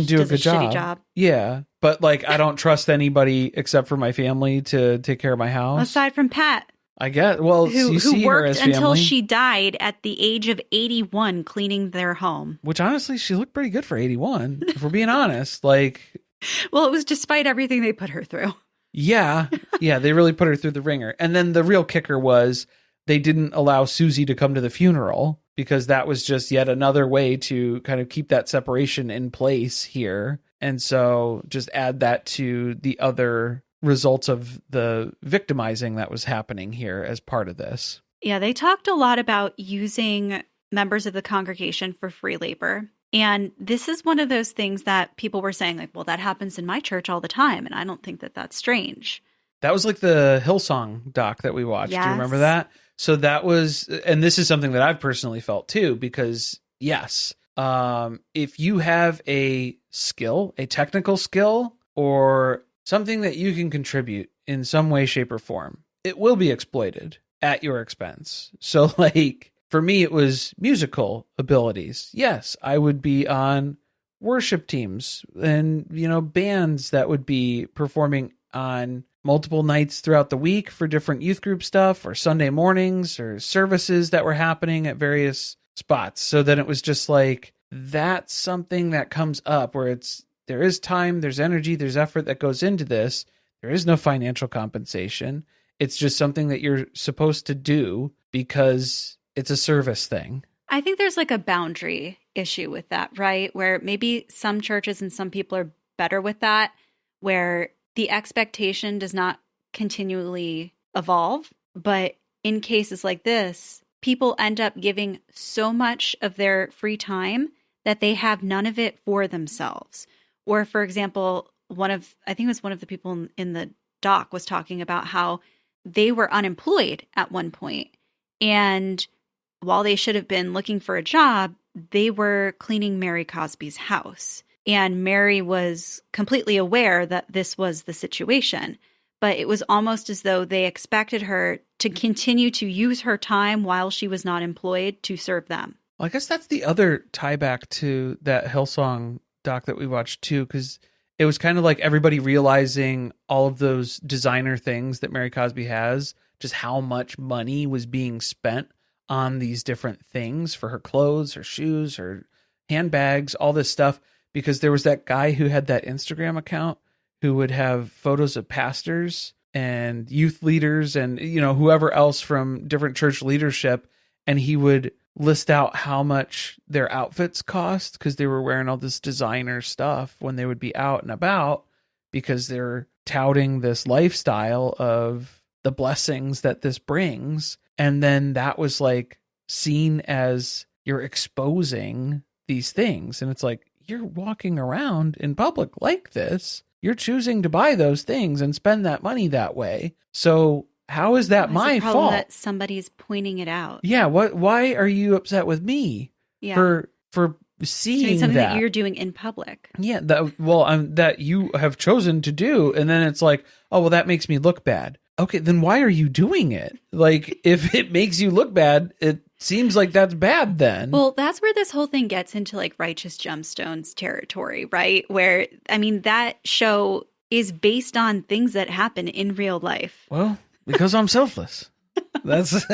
do a good shitty job. Yeah, but I don't trust anybody except for my family to take care of my house. Aside from Pat. I guess. Well, who you see her worked as family, until she died at the age of 81 cleaning their home. Which honestly, she looked pretty good for 81, if we're being honest. Well, it was despite everything they put her through. Yeah, they really put her through the ringer. And then the real kicker was they didn't allow Susie to come to the funeral, because that was just yet another way to kind of keep that separation in place here. And so just add that to the other results of the victimizing that was happening here as part of this. Yeah, they talked a lot about using members of the congregation for free labor. And this is one of those things that people were saying, well, that happens in my church all the time, and I don't think that that's strange. That was like the Hillsong doc that we watched. Yes. Do you remember that? So that was, and this is something that I've personally felt too, because yes, If you have a skill, a technical skill, or something that you can contribute in some way, shape, or form, it will be exploited at your expense. So like for me, it was musical abilities. Yes, I would be on worship teams and, bands that would be performing on multiple nights throughout the week for different youth group stuff, or Sunday mornings, or services that were happening at various spots. So then it was just like, that's something that comes up where there is time, there's energy, there's effort that goes into this. There is no financial compensation. It's just something that you're supposed to do because it's a service thing. I think there's like a boundary issue with that, right? Where maybe some churches and some people are better with that, where the expectation does not continually evolve. But in cases like this, people end up giving so much of their free time that they have none of it for themselves. Or, for example, I think it was one of the people in the doc was talking about how they were unemployed at one point. And while they should have been looking for a job, they were cleaning Mary Cosby's house. And Mary was completely aware that this was the situation. But it was almost as though they expected her to continue to use her time while she was not employed to serve them. Well, I guess that's the other tie back to that Hillsong doc that we watched too, because it was kind of like everybody realizing all of those designer things that Mary Cosby has, just how much money was being spent on these different things for her clothes, her shoes, her handbags, all this stuff, because there was that guy who had that Instagram account who would have photos of pastors and youth leaders and, whoever else from different church leadership. And he would list out how much their outfits cost because they were wearing all this designer stuff when they would be out and about, because they're touting this lifestyle of the blessings that this brings. And then that was like seen as you're exposing these things. And it's like, you're walking around in public like this. You're choosing to buy those things and spend that money that way. So how is that my fault? That somebody's pointing it out. Yeah. Why are you upset with me for seeing something that you're doing in public? Yeah. That you have chosen to do. And then it's like, oh, well, that makes me look bad. Okay. Then why are you doing it? Like, if it makes you look bad, it seems like that's bad then. Well, that's where this whole thing gets into like Righteous Gemstones territory, right? Where, that show is based on things that happen in real life. Well, because I'm selfless. That's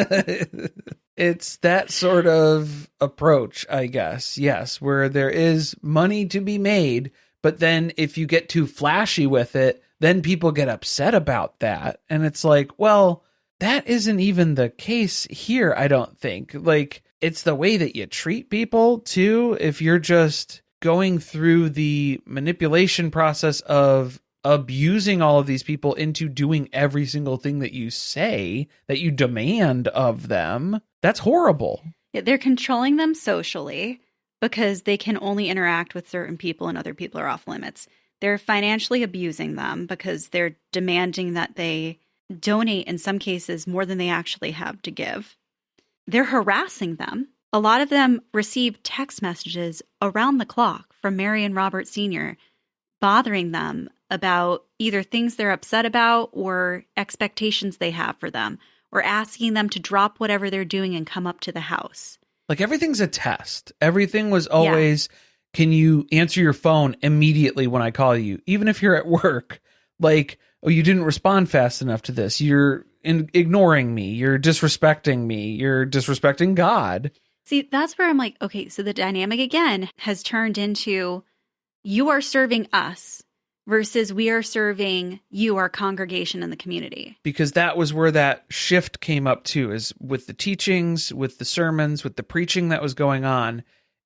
it's that sort of approach, I guess. Yes, where there is money to be made, but then if you get too flashy with it, then people get upset about that. And it's like, well, that isn't even the case here, I don't think. Like, it's the way that you treat people too. If you're just going through the manipulation process of abusing all of these people into doing every single thing that you say, that you demand of them, that's horrible. Yeah, they're controlling them socially because they can only interact with certain people and other people are off limits. They're financially abusing them because they're demanding that they donate, in some cases, more than they actually have to give. They're harassing them. A lot of them receive text messages around the clock from Mary and Robert Sr., bothering them about either things they're upset about or expectations they have for them, or asking them to drop whatever they're doing and come up to the house. Like, everything's a test. Everything was always, can you answer your phone immediately when I call you? Even if you're at work, like, oh, you didn't respond fast enough to this. You're ignoring me. You're disrespecting me. You're disrespecting God. See, that's where I'm like, okay, so the dynamic again has turned into you are serving us versus we are serving you, our congregation and the community. Because that was where that shift came up too, is with the teachings, with the sermons, with the preaching that was going on.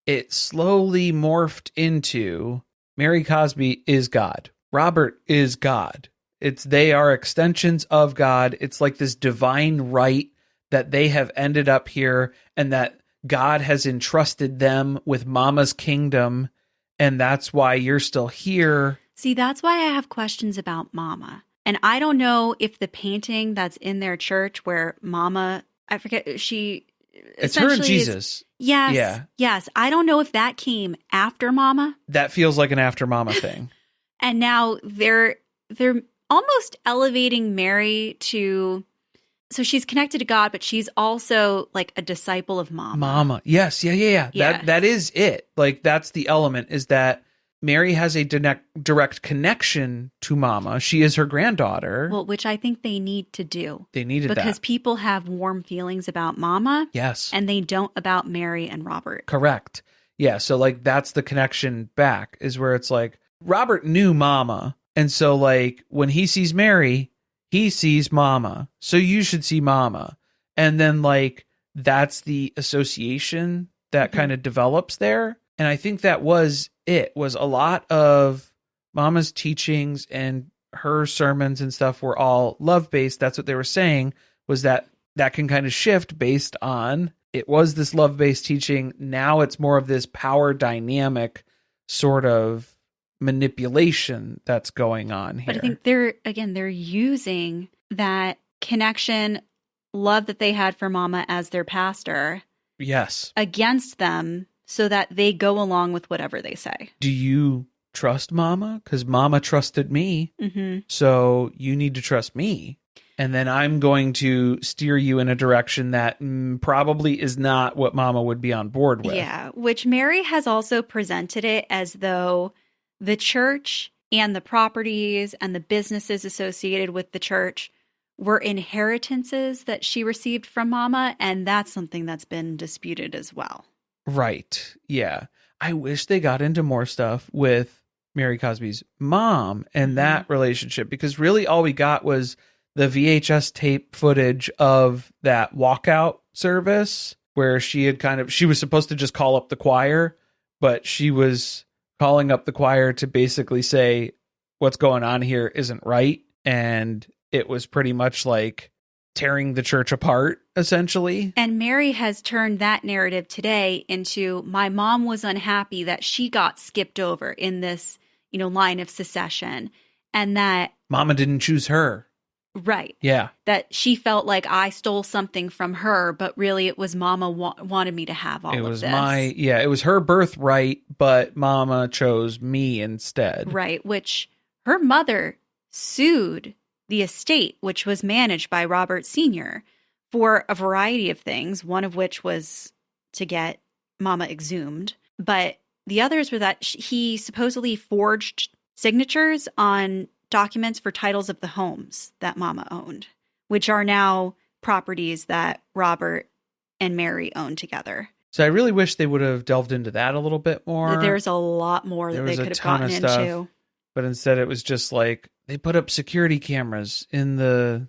It slowly morphed into Mary Cosby is God. Robert is God. They are extensions of God. It's like this divine right that they have ended up here, and that God has entrusted them with Mama's kingdom. And that's why you're still here. See, that's why I have questions about Mama. And I don't know if the painting that's in their church where Mama, I forget, she It's her and essentially Jesus. Yes. Yeah. Yes. I don't know if that came after Mama. That feels like an after Mama thing. And now they're almost elevating Mary to, so she's connected to God, but she's also like a disciple of Mama. Mama. Yes. Yeah. Yeah. That is it. Like, that's the element, is that Mary has a direct connection to Mama. She is her granddaughter. Well, which I think they need to do. They needed that. Because people have warm feelings about Mama. Yes. And they don't about Mary and Robert. Correct. Yeah. So, like, that's the connection back, is where it's like, Robert knew Mama. And so, like, when he sees Mary, he sees Mama. So you should see Mama. And then, like, that's the association that kind of develops there. And I think that was a lot of Mama's teachings and her sermons and stuff were all love-based. That's what they were saying, was that can kind of shift based on, it was this love-based teaching. Now it's more of this power dynamic sort of manipulation that's going on here. But I think they're using that connection, love that they had for Mama as their pastor. Yes. Against them, so that they go along with whatever they say. Do you trust Mama? Because Mama trusted me. Mm-hmm. So you need to trust me. And then I'm going to steer you in a direction that probably is not what Mama would be on board with. Yeah, which Mary has also presented it as though the church and the properties and the businesses associated with the church were inheritances that she received from Mama. And that's something that's been disputed as well. Right. Yeah. I wish they got into more stuff with Mary Cosby's mom and that relationship, because really all we got was the VHS tape footage of that walkout service where she was supposed to just call up the choir, but she was calling up the choir to basically say what's going on here isn't right. And it was pretty much like tearing the church apart, essentially. And Mary has turned that narrative today into, my mom was unhappy that she got skipped over in this, line of secession, and that Mama didn't choose her. Right. Yeah. That she felt like I stole something from her, but really it was Mama wanted me to have all of this. It was her birthright, but Mama chose me instead. Right. Which her mother sued the estate, which was managed by Robert Sr., for a variety of things, one of which was to get Mama exhumed. But the others were that he supposedly forged signatures on documents for titles of the homes that Mama owned, which are now properties that Robert and Mary own together. So I really wish they would have delved into that a little bit more. There's a lot more that they could have gotten into. But instead it was just like, they put up security cameras in the...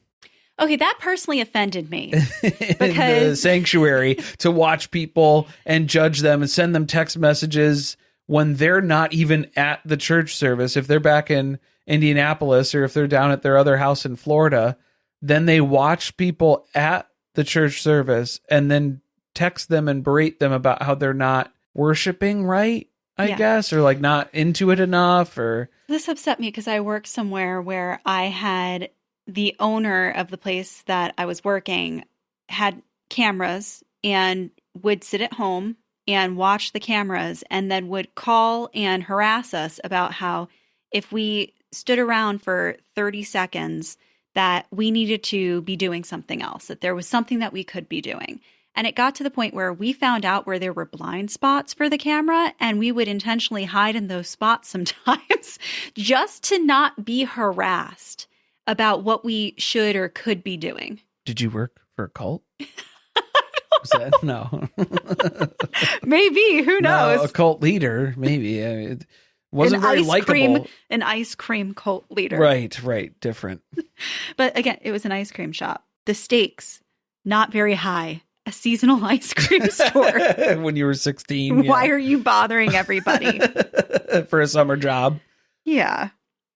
Okay, that personally offended me. Because in the sanctuary to watch people and judge them and send them text messages when they're not even at the church service. If they're back in Indianapolis or if they're down at their other house in Florida, then they watch people at the church service and then text them and berate them about how they're not worshiping right, I guess, or like not into it enough. Or this upset me because I worked somewhere where I had the owner of the place that I was working had cameras and would sit at home and watch the cameras and then would call and harass us about how if we stood around for 30 seconds that we needed to be doing something else, that there was something that we could be doing. And it got to the point where we found out where there were blind spots for the camera, and we would intentionally hide in those spots sometimes just to not be harassed about what we should or could be doing. Did you work for a cult? No. Maybe. Who knows? No, a cult leader, maybe. I mean, it wasn't very likable. An ice cream cult leader. Right. Different. But again, it was an ice cream shop. The stakes, not very high. A seasonal ice cream store. When you were 16. Why are you bothering everybody? For a summer job. Yeah.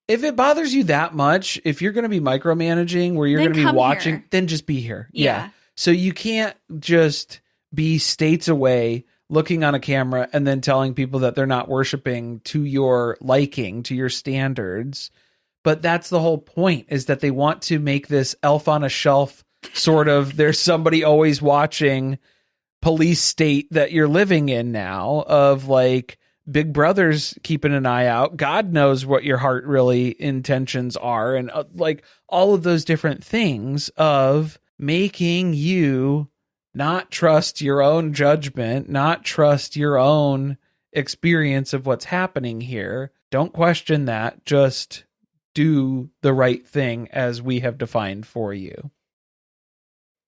If it bothers you that much, if you're going to be micromanaging where you're going to be watching, here. Then just be here. Yeah. So you can't just be states away looking on a camera and then telling people that they're not worshiping to your liking, to your standards. But that's the whole point, is that they want to make this elf on a shelf sort of, there's somebody always watching police state that you're living in now of like Big Brother's keeping an eye out. God knows what your heart really intentions are. And like all of those different things of making you not trust your own judgment, not trust your own experience of what's happening here. Don't question that. Just do the right thing as we have defined for you.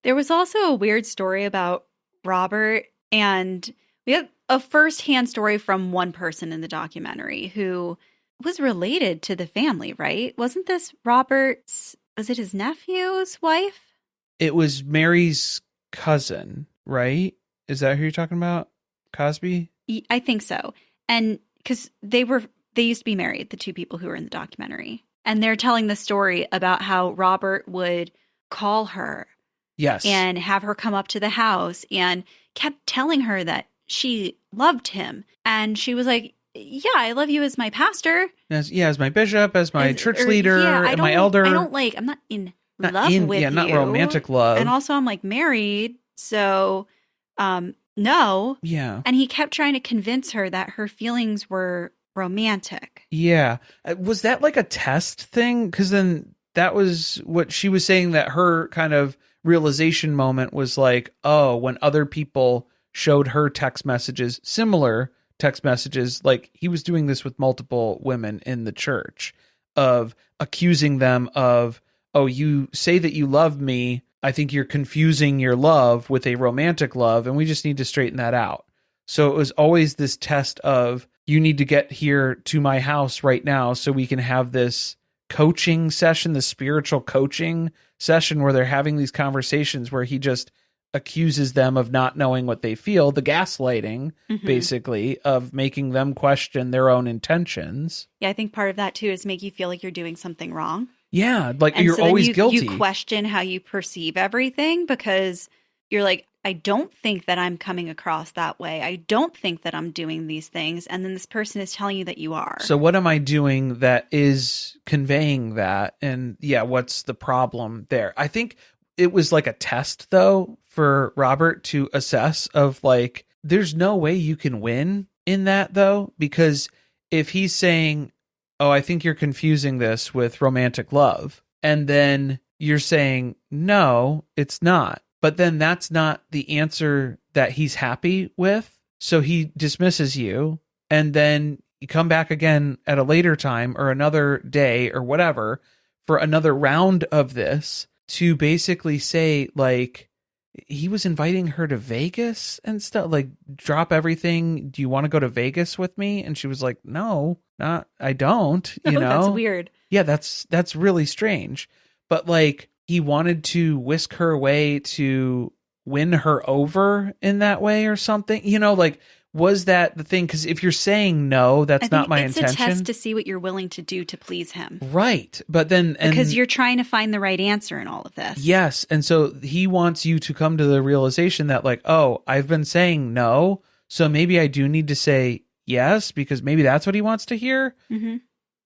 There was also a weird story about Robert, and we have a first-hand story from one person in the documentary who was related to the family, right? Wasn't this Robert's, was it his nephew's wife? It was Mary's cousin, right? Is that who you're talking about? Cosby? I think so. And because they used to be married, the two people who were in the documentary. And they're telling the story about how Robert would call her. Yes. And have her come up to the house and kept telling her that she loved him. And she was like, yeah, I love you as my pastor. As my bishop, as my church leader, and my elder. I'm not in love with you. Yeah, not romantic love. And also I'm like married. So, no. Yeah. And he kept trying to convince her that her feelings were romantic. Yeah. Was that like a test thing? Because then that was what she was saying, that her kind of realization moment was like, oh, when other people showed her text messages, similar text messages, like he was doing this with multiple women in the church, of accusing them of, oh, you say that you love me. I think you're confusing your love with a romantic love, and we just need to straighten that out. So it was always this test of, you need to get here to my house right now so we can have this coaching session, the spiritual coaching session where they're having these conversations where he just accuses them of not knowing what they feel, the gaslighting, basically, of making them question their own intentions. Yeah, I think part of that too is make you feel like you're doing something wrong. Yeah, like and you're so always guilty. You question how you perceive everything because you're like, I don't think that I'm coming across that way. I don't think that I'm doing these things. And then this person is telling you that you are. So what am I doing that is conveying that? And yeah, what's the problem there? I think it was like a test, though, for Robert to assess of like, there's no way you can win in that, though, because if he's saying, oh, I think you're confusing this with romantic love, and then you're saying, no, it's not. But then that's not the answer that he's happy with. So he dismisses you, and then you come back again at a later time or another day or whatever for another round of this to basically say, like, he was inviting her to Vegas and stuff, like, drop everything. Do you want to go to Vegas with me? And she was like, no, I don't, you know? That's weird. Yeah, that's really strange. But like, he wanted to whisk her away to win her over in that way or something, you know, like, was that the thing? Because if you're saying no, that's not my intention. It's a test to see what you're willing to do to please him. Right. But then... because you're trying to find the right answer in all of this. Yes. And so he wants you to come to the realization that like, oh, I've been saying no, so maybe I do need to say yes, because maybe that's what he wants to hear. Mm-hmm.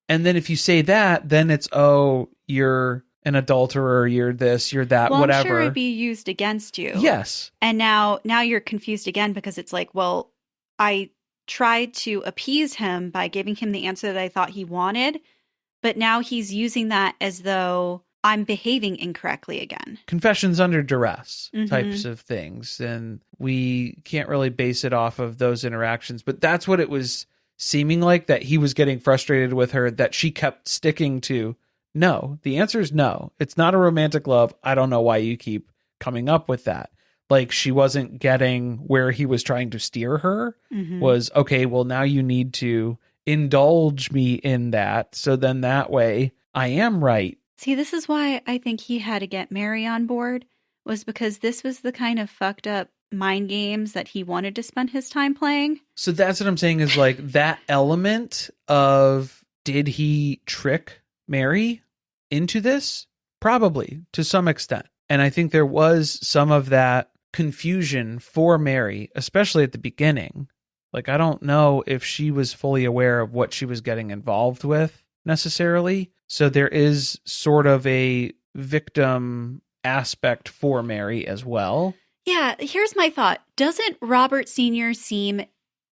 And then if you say that, then it's, oh, you're an adulterer, you're this, you're that, well, whatever. I'm sure it'd be used against you. Yes. And now you're confused again because it's like, well, I tried to appease him by giving him the answer that I thought he wanted, but now he's using that as though I'm behaving incorrectly again. Confessions under duress types of things. And we can't really base it off of those interactions, but that's what it was seeming like, that he was getting frustrated with her, that she kept sticking to, no, the answer is no. It's not a romantic love. I don't know why you keep coming up with that. Like, she wasn't getting where he was trying to steer her, was, okay, well, now you need to indulge me in that. So then that way I am right. See, this is why I think he had to get Mary on board, was because this was the kind of fucked up mind games that he wanted to spend his time playing. So that's what I'm saying, is like that element of, did he trick Mary into this? Probably, to some extent. And I think there was some of that confusion for Mary, especially at the beginning. Like, I don't know if she was fully aware of what she was getting involved with necessarily. So there is sort of a victim aspect for Mary as well. Yeah, here's my thought. Doesn't Robert Sr. seem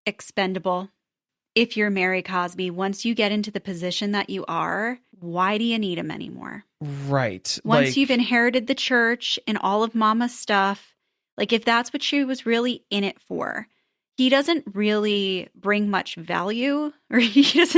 expendable? If you're Mary Cosby, once you get into the position that you are, why do you need him anymore? Right. Once you've inherited the church and all of Mama's stuff, like if that's what she was really in it for, he doesn't really bring much value, or he's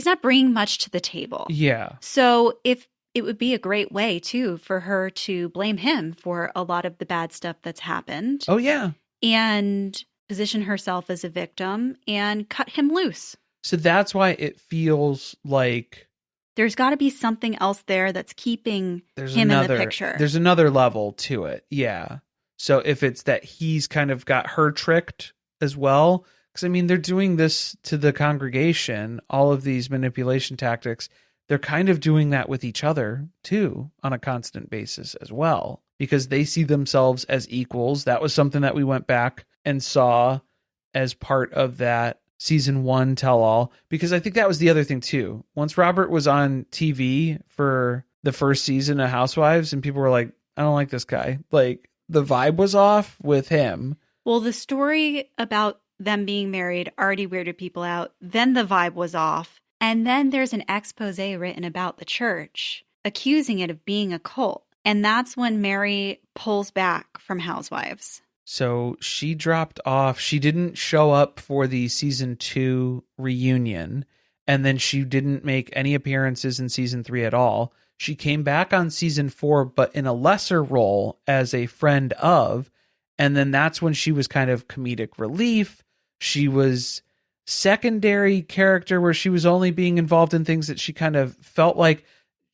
not bringing much to the table. Yeah. So if it would be a great way too for her to blame him for a lot of the bad stuff that's happened. Oh, yeah. And position herself as a victim and cut him loose. So that's why it feels like there's got to be something else there that's keeping him in the picture. There's another level to it. Yeah. So if it's that he's kind of got her tricked as well, because I mean, they're doing this to the congregation, all of these manipulation tactics, they're kind of doing that with each other too on a constant basis as well, because they see themselves as equals. That was something that we went back and saw as part of that season 1 tell-all, because I think that was the other thing too. Once Robert was on TV for the first season of Housewives and people were like, I don't like this guy. Like the vibe was off with him. Well, the story about them being married already weirded people out. Then the vibe was off. And then there's an expose written about the church, accusing it of being a cult. And that's when Mary pulls back from Housewives. So she dropped off. She didn't show up for the season 2 reunion. And then she didn't make any appearances in season 3 at all. She came back on season 4, but in a lesser role as a friend of. And then that's when she was kind of comedic relief. She was secondary character where she was only being involved in things that she kind of felt like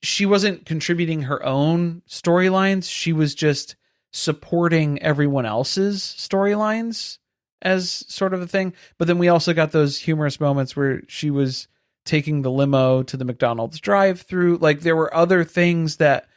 she wasn't contributing her own storylines. She was just supporting everyone else's storylines as sort of a thing. But then we also got those humorous moments where she was taking the limo to the McDonald's drive-through. Like there were other things that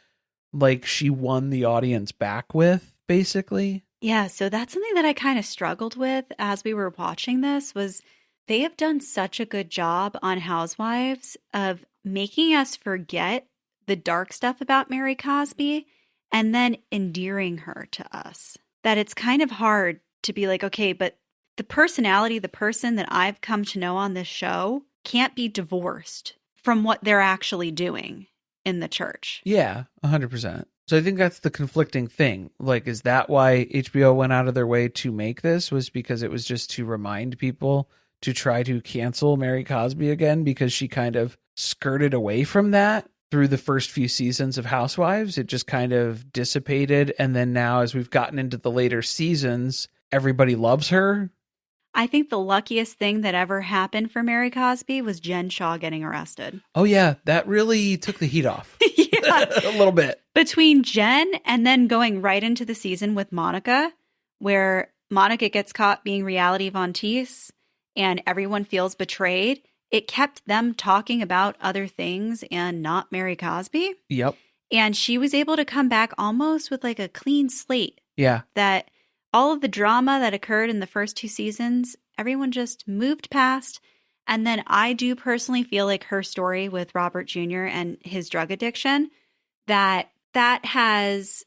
like she won the audience back with, basically. Yeah, so that's something that I kind of struggled with as we were watching this was they have done such a good job on Housewives of making us forget the dark stuff about Mary Cosby and then endearing her to us. That it's kind of hard to be like, okay, but the personality, the person that I've come to know on this show can't be divorced from what they're actually doing in the church. Yeah, 100%. So I think that's the conflicting thing. Like, is that why HBO went out of their way to make this? Was because it was just to remind people to try to cancel Mary Cosby again because she kind of skirted away from that through the first few seasons of Housewives. It just kind of dissipated. And then now as we've gotten into the later seasons, everybody loves her. I think the luckiest thing that ever happened for Mary Cosby was Jen Shaw getting arrested. Oh, yeah. That really took the heat off. Yeah. A little bit. Between Jen and then going right into the season with Monica, where Monica gets caught being reality Von Teese and everyone feels betrayed, it kept them talking about other things and not Mary Cosby. Yep. And she was able to come back almost with like a clean slate. Yeah. That all of the drama that occurred in the first 2 seasons, everyone just moved past. And then I do personally feel like her story with Robert Jr. and his drug addiction, that has,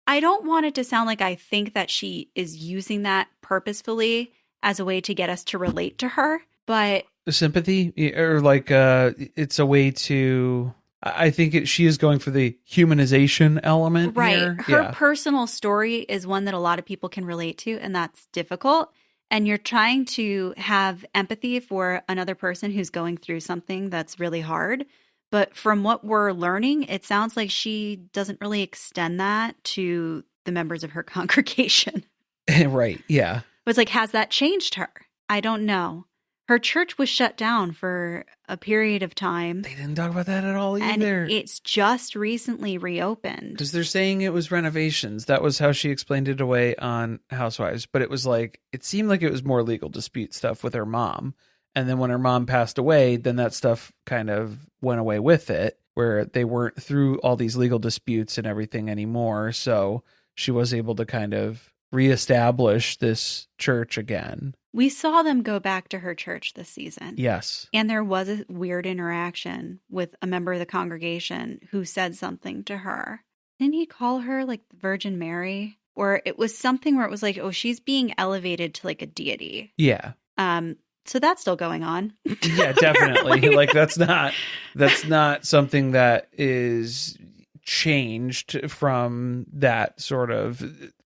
I don't want it to sound like I think that she is using that purposefully as a way to get us to relate to her, but sympathy, or like it's a way to, I think she is going for the humanization element. Right. Here. Her personal story is one that a lot of people can relate to, and that's difficult. And you're trying to have empathy for another person who's going through something that's really hard. But from what we're learning, it sounds like she doesn't really extend that to the members of her congregation. Right. Yeah. But it's like, has that changed her? I don't know. Her church was shut down for a period of time. They didn't talk about that at all and either. It's just recently reopened. Because they're saying it was renovations. That was how she explained it away on Housewives. But it was like, it seemed like it was more legal dispute stuff with her mom. And then when her mom passed away, then that stuff kind of went away with it, where they weren't through all these legal disputes and everything anymore. So she was able to kind of reestablish this church again. We saw them go back to her church this season. Yes. And there was a weird interaction with a member of the congregation who said something to her. Didn't he call her like the Virgin Mary? or it was something where it was like, oh, she's being elevated to like a deity. Yeah. So that's still going on. Yeah, definitely. Like that's not something that is changed from that sort of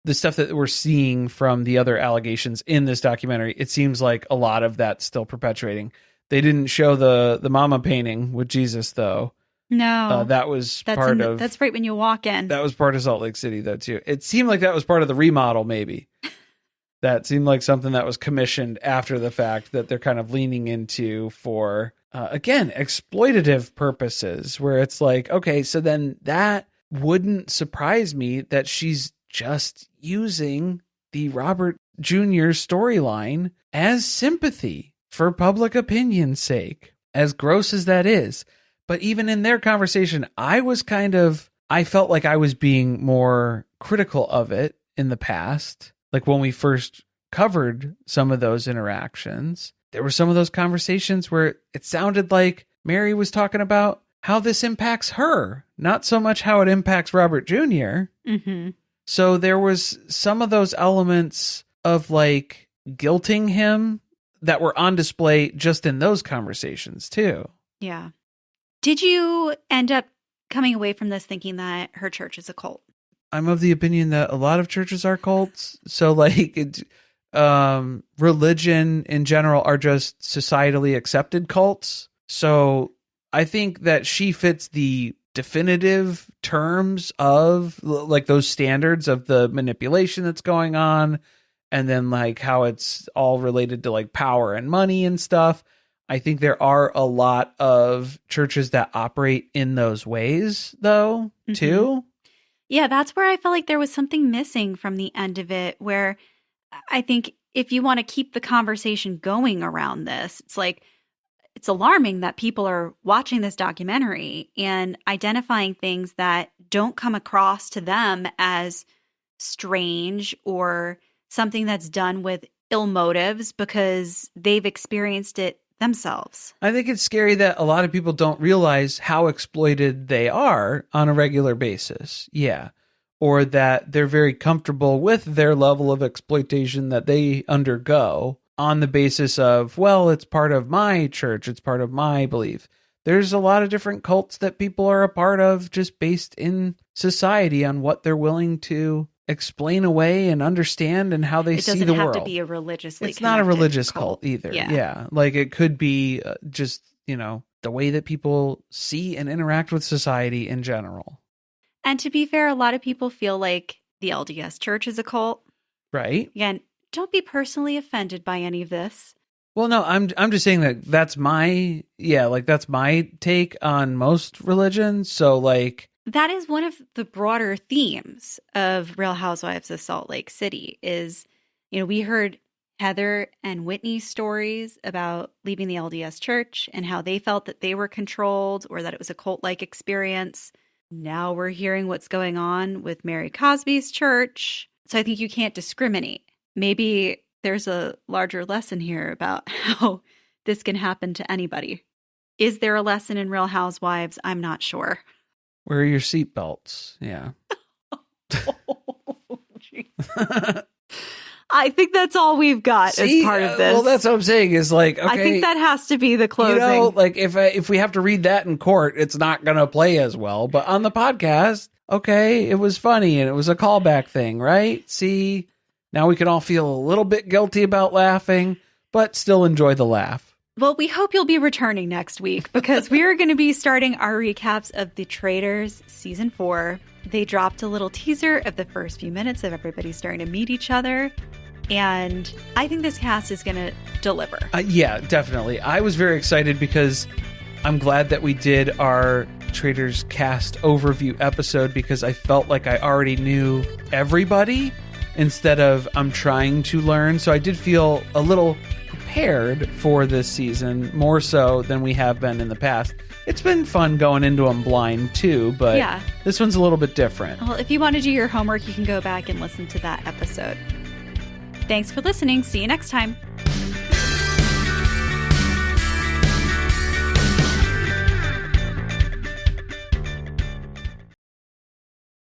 the stuff that we're seeing from the other allegations in this documentary. It seems like a lot of that's still perpetuating. They didn't show the mama painting with Jesus though. No, that's right when you walk in. That was part of Salt Lake City though too. It seemed like that was part of the remodel maybe. That seemed like something that was commissioned after the fact that they're kind of leaning into for, again, exploitative purposes, where it's like, okay, so then that wouldn't surprise me that she's just using the Robert Jr. storyline as sympathy for public opinion's sake, as gross as that is. But even in their conversation, I felt like I was being more critical of it in the past. Like when we first covered some of those interactions, there were some of those conversations where it sounded like Mary was talking about how this impacts her, not so much how it impacts Robert Jr. Mm-hmm. So there was some of those elements of like guilting him that were on display just in those conversations too. Yeah. Did you end up coming away from this thinking that her church is a cult? I'm of the opinion that a lot of churches are cults. So like religion in general are just societally accepted cults. So I think that she fits the definitive terms of like those standards of the manipulation that's going on. And then like how it's all related to like power and money and stuff. I think there are a lot of churches that operate in those ways though, too. Yeah, that's where I felt like there was something missing from the end of it, where I think if you want to keep the conversation going around this, it's like, it's alarming that people are watching this documentary and identifying things that don't come across to them as strange or something that's done with ill motives because they've experienced it themselves. I think it's scary that a lot of people don't realize how exploited they are on a regular basis. Yeah. Or that they're very comfortable with their level of exploitation that they undergo on the basis of, well, it's part of my church. It's part of my belief. There's a lot of different cults that people are a part of just based in society on what they're willing to explain away and understand and how they see the world. It doesn't have to be a religiously It's not a religious cult either. Yeah. Like it could be just, the way that people see and interact with society in general. And to be fair, a lot of people feel like the LDS church is a cult. Right. Again, don't be personally offended by any of this. Well, no, I'm just saying that's my take on most religions. So like, that is one of the broader themes of Real Housewives of Salt Lake City is, we heard Heather and Whitney's stories about leaving the LDS church and how they felt that they were controlled or that it was a cult-like experience. Now we're hearing what's going on with Mary Cosby's church. So I think you can't discriminate. Maybe there's a larger lesson here about how this can happen to anybody. Is there a lesson in Real Housewives? I'm not sure. Wear your seatbelts. Yeah. I think that's all we've got as part of this. Well, that's what I'm saying is like, okay. I think that has to be the closing. Like if we have to read that in court, it's not going to play as well. But on the podcast, okay, it was funny and it was a callback thing, right? See, now we can all feel a little bit guilty about laughing, but still enjoy the laugh. Well, we hope you'll be returning next week because we are going to be starting our recaps of The Traitors Season 4. They dropped a little teaser of the first few minutes of everybody starting to meet each other. And I think this cast is going to deliver. Yeah, definitely. I was very excited because I'm glad that we did our Traitors cast overview episode because I felt like I already knew everybody instead of I'm trying to learn. So I did feel a little prepared for this season, more so than we have been in the past. It's been fun going into them blind too, but yeah, this one's a little bit different. Well, if you want to do your homework, you can go back and listen to that episode. Thanks for listening. See you next time.